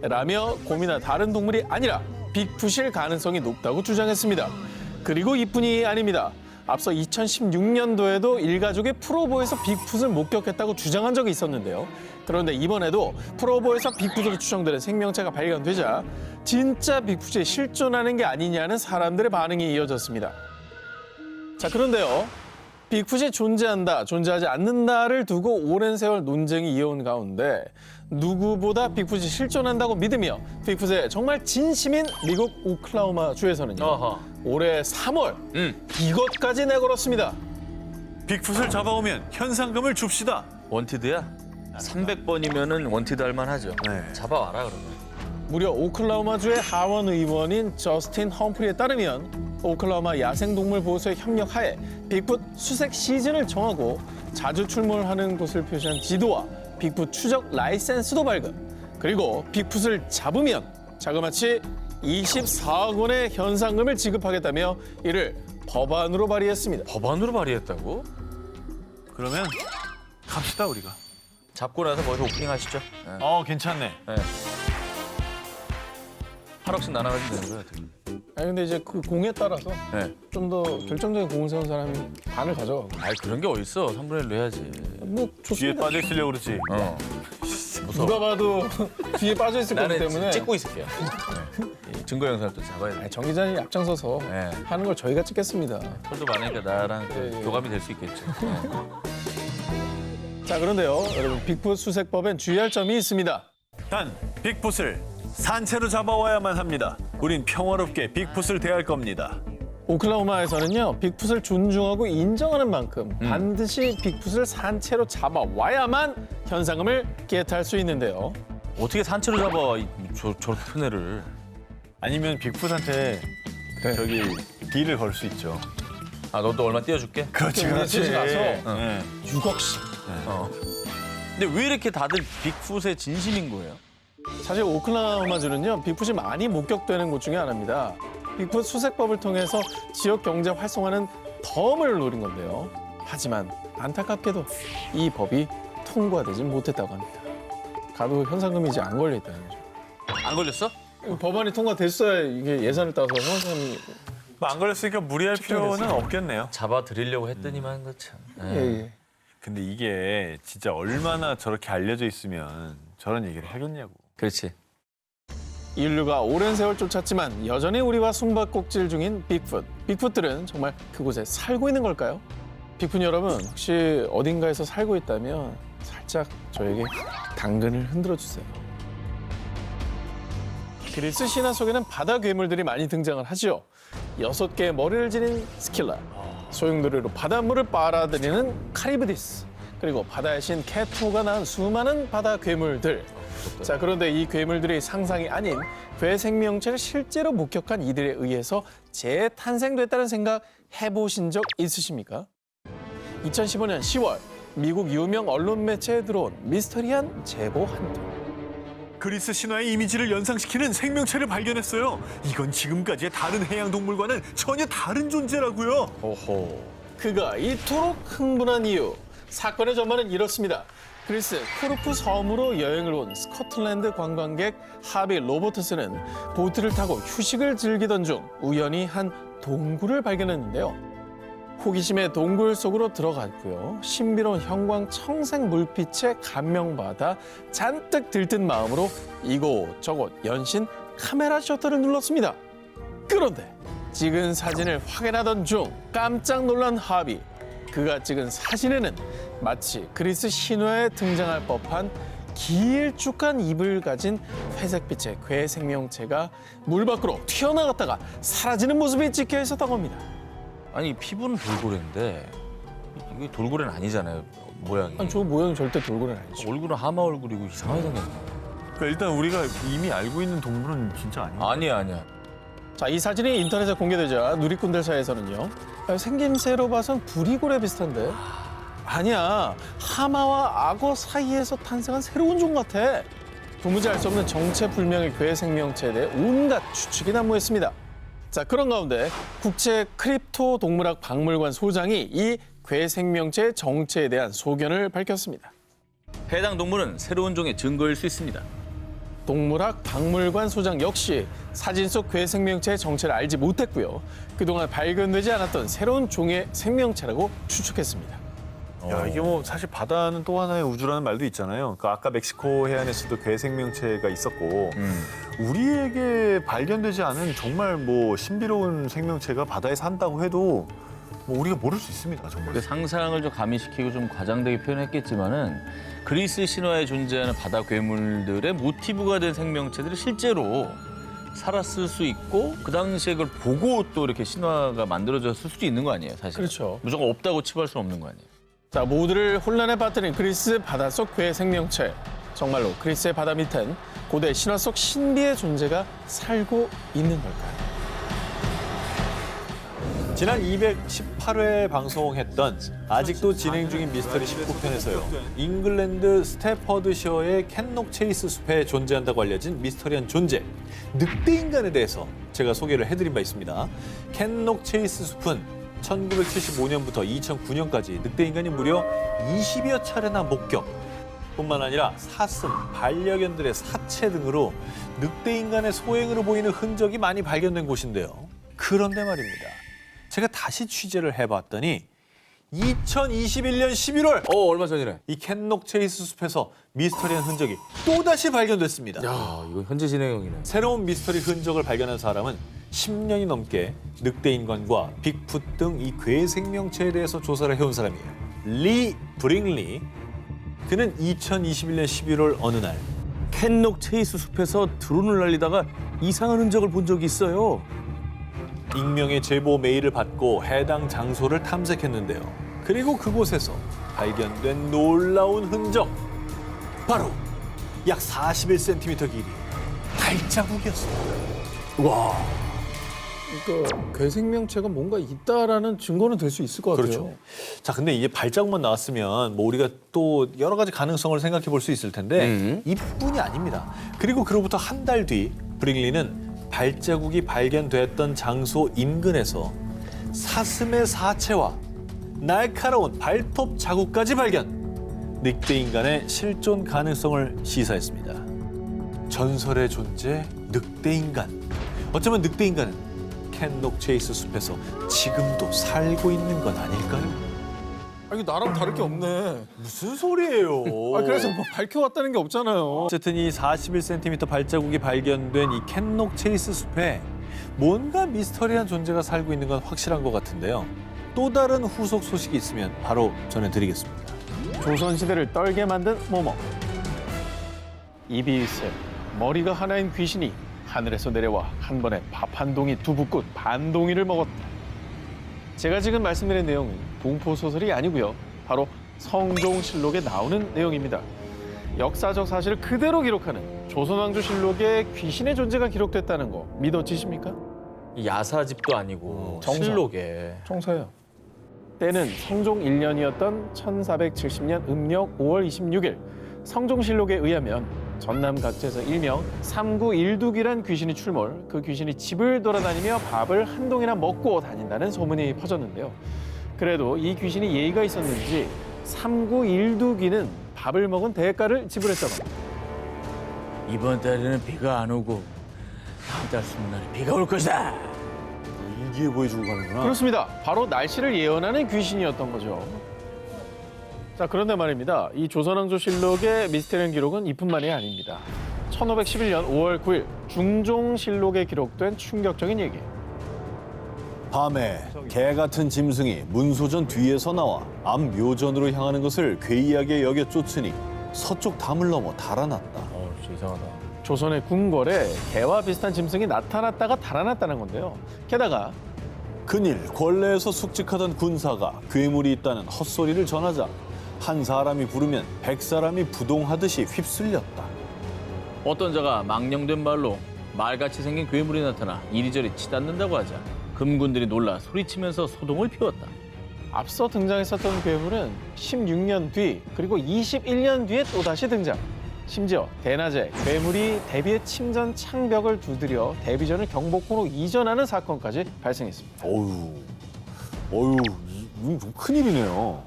라며 곰이나 다른 동물이 아니라 빅풋일 가능성이 높다고 주장했습니다. 그리고 이뿐이 아닙니다. 앞서 2016년도에도 일가족이 프로보에서 빅풋을 목격했다고 주장한 적이 있었는데요. 그런데 이번에도 프로보에서 빅풋으로 추정되는 생명체가 발견되자 진짜 빅풋이 실존하는 게 아니냐는 사람들의 반응이 이어졌습니다. 자, 그런데요. 빅풋이 존재한다, 존재하지 않는다를 두고 오랜 세월 논쟁이 이어온 가운데 누구보다 빅풋이 실존한다고 믿으며 빅풋에 정말 진심인 미국 오클라호마 주에서는요. 어허. 올해 3월 이것까지 내걸었습니다. 빅풋을 잡아오면 현상금을 줍시다. 원티드야? 300번이면은 원티드 할 만하죠. 네. 잡아와라 그러면. 무려 오클라호마주의 하원 의원인 저스틴 험프리에 따르면 오클라호마 야생동물보호소의 협력하에 빅풋 수색 시즌을 정하고 자주 출몰하는 곳을 표시한 지도와 빅풋 추적 라이센스도 발급, 그리고 빅풋을 잡으면 자그마치 24억 원의 현상금을 지급하겠다며 이를 법안으로 발의했습니다. 법안으로 발의했다고? 그러면 갑시다 우리가. 잡고 나서 거기서 오프닝 하시죠. 네. 괜찮네. 8억씩 나눠가지고 되는 거예요. 어떻게. 아니 근데 이제 그 공에 따라서 네. 좀 더 결정적인 공을 세운 사람이 반을 가져가고 아이 그런 게 어딨어. 3분의 1로 해야지. 뭐 뒤에 좋습니다. 빠져 있으려고 그러지. 무서워. 누가 봐도 뒤에 빠져 있을 거기 나는 때문에 찍고 있을게요. 네. 이 증거 영상을 또 잡아야 돼. 아니, 정 기자님 앞장서서 네. 하는 걸 저희가 찍겠습니다. 털도 많으니까 나랑 그 예. 교감이 될 수 있겠죠. 네. 자 그런데요, 여러분 빅풋 수색법엔 주의할 점이 있습니다. 단 빅풋을 산채로 잡아와야만 합니다. 우린 평화롭게 빅풋을 대할 겁니다. 오클라호마에서는요, 빅풋을 존중하고 인정하는 만큼 반드시 빅풋을 산채로 잡아와야만 현상금을 겟할 수 있는데요. 어떻게 산채로 잡아 저렇게 큰 애를. 아니면 빅풋한테 그래. 저기 딜을 걸 수 있죠. 아 너도 얼마 띄워줄게? 그렇지 우리 셋이 가서 네. 6억씩. 근데 왜 이렇게 다들 빅풋에 진심인 거예요? 사실 오클라호마주는요, 빅풋이 많이 목격되는 곳 중에 하나입니다. 빅풋 수색법을 통해서 지역 경제 활성화는 덤을 노린 건데요. 하지만 안타깝게도 이 법이 통과되진 못했다고 합니다. 가도 현상금이 이제 안 걸려 있다는 거죠. 안 걸렸어? 법안이 통과됐어야 이게 예산을 따서 현상금이 안 걸렸으니까 무리할 필요는 없겠네요. 잡아드리려고 했더니만 그 참. 네. 예. 근데 이게 진짜 얼마나 저렇게 알려져 있으면 저런 얘기를 하겠냐고. 그렇지. 인류가 오랜 세월 쫓았지만 여전히 우리와 숨바꼭질 중인 빅풋. 빅풋들은 정말 그곳에 살고 있는 걸까요? 빅풋 여러분, 혹시 어딘가에서 살고 있다면 살짝 저에게 당근을 흔들어 주세요. 그리스 신화 속에는 바다 괴물들이 많이 등장을 하죠. 6개의 머리를 지닌 스킬라, 소용돌이로 바닷물을 빨아들이는 카리브디스, 그리고 바다의 신 케토가 낳은 수많은 바다 괴물들. 자, 그런데 이 괴물들이 상상이 아닌 괴생명체를 실제로 목격한 이들에 의해서 재탄생됐다는 생각 해보신 적 있으십니까? 2015년 10월 미국 유명 언론 매체에 들어온 미스터리한 제보 한 통. 그리스 신화의 이미지를 연상시키는 생명체를 발견했어요. 이건 지금까지의 다른 해양 동물과는 전혀 다른 존재라고요. 오호. 그가 이토록 흥분한 이유. 사건의 전말은 이렇습니다. 그리스 코르프 섬으로 여행을 온 스코틀랜드 관광객 하비 로버트스는 보트를 타고 휴식을 즐기던 중 우연히 한 동굴을 발견했는데요. 호기심에 동굴 속으로 들어갔고요. 신비로운 형광청색 물빛에 감명받아 잔뜩 들뜬 마음으로 이곳저곳 연신 카메라 셔터를 눌렀습니다. 그런데 찍은 사진을 확인하던 중 깜짝 놀란 하비. 그가 찍은 사진에는 마치 그리스 신화에 등장할 법한 길쭉한 입을 가진 회색빛의 괴 생명체가 물 밖으로 튀어나갔다가 사라지는 모습이 찍혀 있었다고 합니다. 아니 피부는 돌고래인데 이게 돌고래는 아니잖아요. 모양이. 아니, 저 모양이 절대 돌고래는 아니죠. 얼굴은 하마 얼굴이고 이상하게 생겼네. 그러니까 일단 우리가 이미 알고 있는 동물은 진짜 아니에요. 아니야. 자, 이 사진이 인터넷에 공개되자 누리꾼들 사이에서는요. 생김새로 봐선 부리고래 비슷한데. 아니야, 하마와 악어 사이에서 탄생한 새로운 종 같아. 도무지 알 수 없는 정체불명의 괴 생명체에 대해 온갖 추측이 난무했습니다. 자, 그런 가운데 국제 크립토 동물학 박물관 소장이 이 괴 생명체의 정체에 대한 소견을 밝혔습니다. 해당 동물은 새로운 종의 증거일 수 있습니다. 동물학 박물관 소장 역시 사진 속 괴 생명체의 정체를 알지 못했고요. 그동안 발견되지 않았던 새로운 종의 생명체라고 추측했습니다. 야, 이게 뭐 사실 바다는 또 하나의 우주라는 말도 있잖아요. 그러니까 아까 멕시코 해안에서도 괴 생명체가 있었고 우리에게 발견되지 않은 정말 뭐 신비로운 생명체가 바다에 산다고 해도 뭐 우리가 모를 수 있습니다, 정말. 그 상상을 좀 가미시키고 좀 과장되게 표현했겠지만은 그리스 신화에 존재하는 바다 괴물들의 모티브가 된 생명체들이 실제로 살았을 수 있고 그 당시에 그걸 보고 또 이렇게 신화가 만들어졌을 수도 있는 거 아니에요, 사실. 그렇죠. 무조건 없다고 치부할 수는 없는 거 아니에요. 자, 모두를 혼란에 빠뜨린 그리스 바닷속 괴 생명체. 정말로 그리스의 바다 밑엔 고대 신화 속 신비의 존재가 살고 있는 걸까요? 지난 218회 방송했던 아직도 진행 중인 미스터리 19편에서요. 잉글랜드 스태퍼드셔의 캔녹 체이스 숲에 존재한다고 알려진 미스터리한 존재, 늑대인간에 대해서 제가 소개를 해드린 바 있습니다. 캔녹 체이스 숲은 1975년부터 2009년까지 늑대인간이 무려 20여 차례나 목격, 뿐만 아니라 사슴, 반려견들의 사체 등으로 늑대인간의 소행으로 보이는 흔적이 많이 발견된 곳인데요. 그런데 말입니다. 제가 다시 취재를 해봤더니 2021년 11월 얼마 전이래. 이 캔녹 체이스 숲에서 미스터리한 흔적이 또다시 발견됐습니다. 야, 이거 현재 진행형이네. 새로운 미스터리 흔적을 발견한 사람은 10년이 넘게 늑대인간과 빅풋 등 이 괴 생명체에 대해서 조사를 해온 사람이에요. 리 브링리. 그는 2021년 11월 어느 날 캔녹 체이스 숲에서 드론을 날리다가 이상한 흔적을 본 적이 있어요. 익명의 제보 메일을 받고 해당 장소를 탐색했는데요. 그리고 그곳에서 발견된 놀라운 흔적, 바로 약 41cm 길이 발자국이었습니다. 와. 그러니까 괴 생명체가 뭔가 있다라는 증거는 될 수 있을 것 같아요. 그렇죠. 자, 근데 이제 발자국만 나왔으면 뭐 우리가 또 여러 가지 가능성을 생각해 볼 수 있을 텐데 이뿐이 아닙니다. 그리고 그로부터 한 달 뒤 브링리는 발자국이 발견됐던 장소 인근에서 사슴의 사체와 날카로운 발톱 자국까지 발견. 늑대인간의 실존 가능성을 시사했습니다. 전설의 존재 늑대인간. 어쩌면 늑대인간은 캔녹 체이스 숲에서 지금도 살고 있는 건 아닐까요? 아, 이거 나랑 다를 게 없네. 무슨 소리예요? 아, 그래서 뭐 밝혀왔다는 게 없잖아요. 어쨌든 이 41cm 발자국이 발견된 이 캔녹 체이스 숲에 뭔가 미스터리한 존재가 살고 있는 건 확실한 것 같은데요. 또 다른 후속 소식이 있으면 바로 전해드리겠습니다. 조선시대를 떨게 만든 모모. 입이 세, 머리가 하나인 귀신이 하늘에서 내려와 한 번에 밥 한 동이 두부꽃 반 동이를 먹었다. 제가 지금 말씀드린 내용은 공포 소설이 아니고요. 바로 성종실록에 나오는 내용입니다. 역사적 사실을 그대로 기록하는 조선왕조실록에 귀신의 존재가 기록됐다는 거 믿어지십니까? 야사집도 아니고 정서. 실록에. 청서요. 때는 성종 1년이었던 1470년 음력 5월 26일 성종실록에 의하면 전남 각지에서 일명 삼구일둑이란 귀신이 출몰, 그 귀신이 집을 돌아다니며 밥을 한 동이나 먹고 다닌다는 소문이 퍼졌는데요. 그래도 이 귀신이 예의가 있었는지 삼구일둑이는 밥을 먹은 대가를 지불했다고 합니다. 이번 달에는 비가 안 오고 다음 달 스무 날에 비가 올 것이다. 일기에 보여주고 가는구나. 그렇습니다. 바로 날씨를 예언하는 귀신이었던 거죠. 자, 그런데 말입니다. 이 조선왕조실록의 미스테리한 기록은 이뿐만이 아닙니다. 1511년 5월 9일 중종실록에 기록된 충격적인 얘기. 밤에 개 같은 짐승이 문소전 뒤에서 나와 앞 묘전으로 향하는 것을 괴이하게 여겨 쫓으니 서쪽 담을 넘어 달아났다. 진짜 이상하다. 조선의 궁궐에 개와 비슷한 짐승이 나타났다가 달아났다는 건데요. 게다가 그일 권례에서 숙직하던 군사가 괴물이 있다는 헛소리를 전하자 한 사람이 부르면 100사람이 부동하듯이 휩쓸렸다. 어떤 자가 망령된 말로 말같이 생긴 괴물이 나타나 이리저리 치닫는다고 하자 금군들이 놀라 소리치면서 소동을 피웠다. 앞서 등장했었던 괴물은 16년 뒤 그리고 21년 뒤에 또다시 등장. 심지어 대낮에 괴물이 대비의 침전 창벽을 두드려 대비전을 경복궁으로 이전하는 사건까지 발생했습니다. 어휴, 이건 좀 큰일이네요.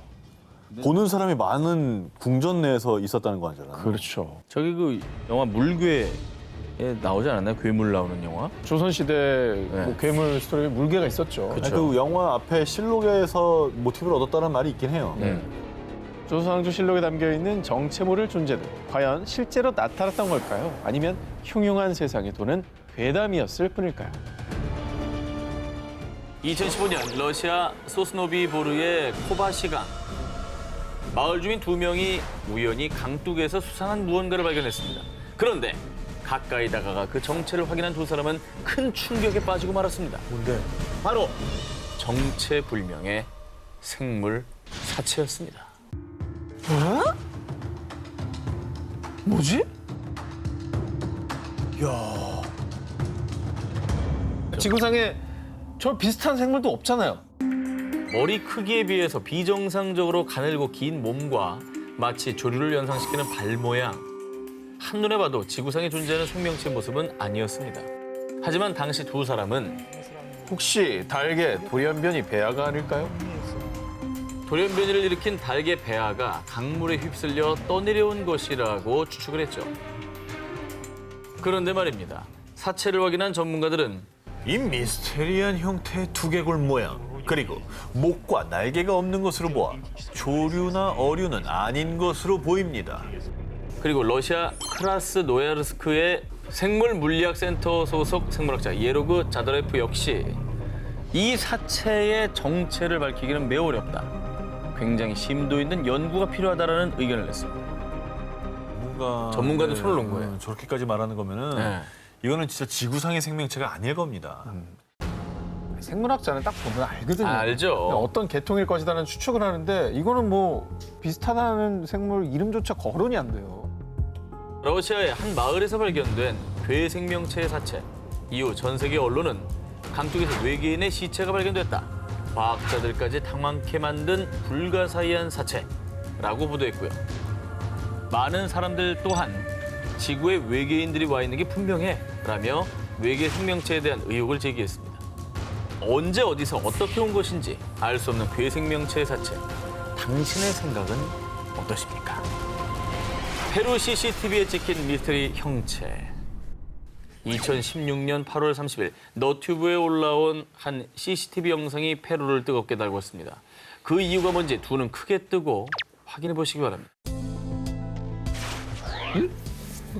보는 사람이 많은 궁전 내에서 있었다는 거 아니잖아요. 그렇죠. 저기 그 영화 물괴에 나오지 않았나요? 괴물 나오는 영화? 조선시대 뭐 괴물 스토리에 물개가 있었죠. 아니, 그 영화 앞에 실록에서 모티브를 얻었다는 말이 있긴 해요. 조선왕조실록에 담겨있는 정체모를 존재들 과연 실제로 나타났던 걸까요? 아니면 흉흉한 세상에 도는 괴담이었을 뿐일까요? 2015년 러시아 소스노비보르의 코바시강. 마을 주민 2명이 우연히 강둑에서 수상한 무언가를 발견했습니다. 그런데 가까이 다가가 그 정체를 확인한 두 사람은 큰 충격에 빠지고 말았습니다. 뭔데? 바로 정체불명의 생물 사체였습니다. 뭐지? 지구상에 저 비슷한 생물도 없잖아요. 머리 크기에 비해서 비정상적으로 가늘고 긴 몸과 마치 조류를 연상시키는 발 모양. 한눈에 봐도 지구상에 존재하는 생명체의 모습은 아니었습니다. 하지만 당시 두 사람은 혹시 달개 돌연변이 배아가 아닐까요? 돌연변이를 일으킨 달개 배아가 강물에 휩쓸려 떠내려온 것이라고 추측을 했죠. 그런데 말입니다. 사체를 확인한 전문가들은 이 미스테리한 형태의 두개골 모양, 그리고 목과 날개가 없는 것으로 보아 조류나 어류는 아닌 것으로 보입니다. 그리고 러시아 크라스노야르스크의 생물물리학센터 소속 생물학자 예로그 자더레프 역시 이 사체의 정체를 밝히기는 매우 어렵다. 굉장히 심도 있는 연구가 필요하다라는 의견을 냈습니다. 전문가들 손을 놓은 거예요. 저렇게까지 말하는 거면은 네. 이거는 진짜 지구상의 생명체가 아닐 겁니다. 생물학자는 딱 보면 알거든요. 알죠. 어떤 계통일 것이다는 추측을 하는데 이거는 뭐 비슷하다는 생물 이름조차 거론이 안 돼요. 러시아의 한 마을에서 발견된 괴생명체의 사체. 이후 전 세계 언론은 강둑에서 외계인의 시체가 발견됐다. 과학자들까지 당황케 만든 불가사의한 사체라고 보도했고요. 많은 사람들 또한 지구에 외계인들이 와 있는 게 분명해 라며 외계 생명체에 대한 의혹을 제기했습니다. 언제 어디서 어떻게 온 것인지 알 수 없는 괴생명체의 사체. 당신의 생각은 어떠십니까? 페루 CCTV에 찍힌 미스터리 형체. 2016년 8월 30일 너튜브에 올라온 한 CCTV 영상이 페루를 뜨겁게 달궜습니다. 그 이유가 뭔지 두 눈 크게 뜨고 확인해 보시기 바랍니다.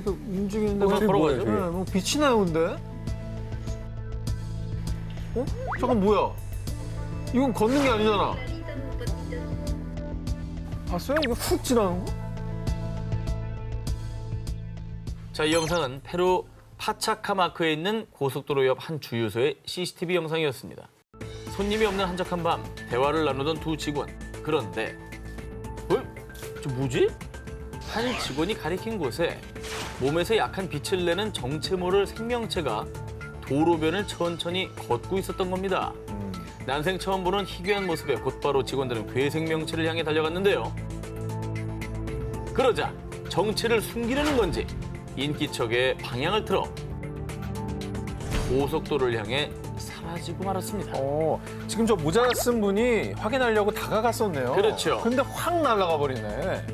움직이는데 저기 뭐야, 저기? 뭐 빛이 나오는데? 어? 잠깐 뭐야? 이건 걷는 게 아니잖아. 봤어요? 이거 훅 지나는 거? 자, 이 영상은 페루 파차카마크에 있는 고속도로 옆 한 주유소의 CCTV 영상이었습니다. 손님이 없는 한적한 밤, 대화를 나누던 두 직원. 그런데 저 뭐지? 한 직원이 가리킨 곳에 몸에서 약한 빛을 내는 정체 모를 생명체가 도로변을 천천히 걷고 있었던 겁니다. 난생 처음 보는 희귀한 모습에 곧바로 직원들은 괴생명체를 향해 달려갔는데요. 그러자 정체를 숨기려는 건지 인기척에 방향을 틀어 고속도로를 향해 사라지고 말았습니다. 지금 저 모자 쓴 분이 확인하려고 다가갔었네요. 그렇죠. 근데 확 날아가 버리네.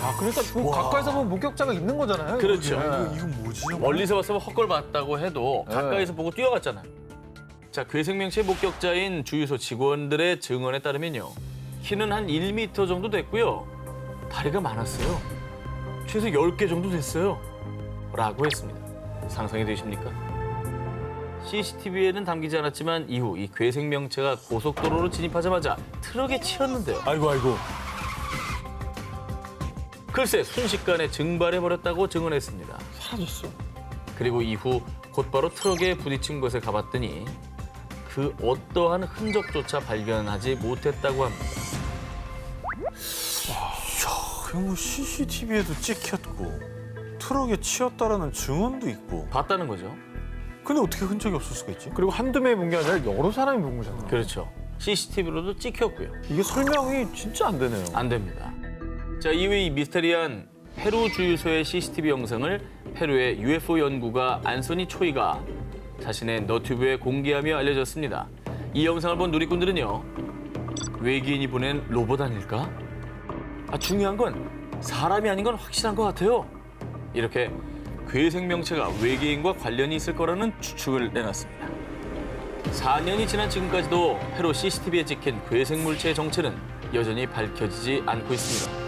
야, 그러니까 그 가까이서 보면 목격자가 있는 거잖아요. 그렇죠. 그게. 이건 뭐지? 멀리서 봤으면 헛걸 봤다고 해도 가까이서 보고 뛰어갔잖아요. 자, 괴생명체 목격자인 주유소 직원들의 증언에 따르면요. 키는 한 1m 정도 됐고요. 다리가 많았어요. 최소 10개 정도 됐어요. 라고 했습니다. 상상이 되십니까? CCTV에는 담기지 않았지만 이후 이 괴생명체가 고속도로로 진입하자마자 트럭에 치였는데요. 아이고. 글쎄 순식간에 증발해버렸다고 증언했습니다. 사라졌어. 그리고 이후 곧바로 트럭에 부딪힌 곳에 가봤더니 그 어떠한 흔적조차 발견하지 못했다고 합니다. 그 뭐 CCTV에도 찍혔고 트럭에 치였다라는 증언도 있고. 봤다는 거죠. 근데 어떻게 흔적이 없을 수가 있지? 그리고 한두 명이 본 게 아니라 여러 사람이 본 거잖아. 그렇죠. CCTV로도 찍혔고요. 이게 설명이 진짜 안 되네요. 안 됩니다. 자, 이후 이 미스테리한 페루 주유소의 CCTV 영상을 페루의 UFO 연구가 안소니 초이가 자신의 너튜브에 공개하며 알려졌습니다. 이 영상을 본 누리꾼들은요. 외계인이 보낸 로봇 아닐까? 중요한 건 사람이 아닌 건 확실한 것 같아요. 이렇게 괴생명체가 외계인과 관련이 있을 거라는 추측을 내놨습니다. 4년이 지난 지금까지도 페루 CCTV에 찍힌 괴생물체의 정체는 여전히 밝혀지지 않고 있습니다.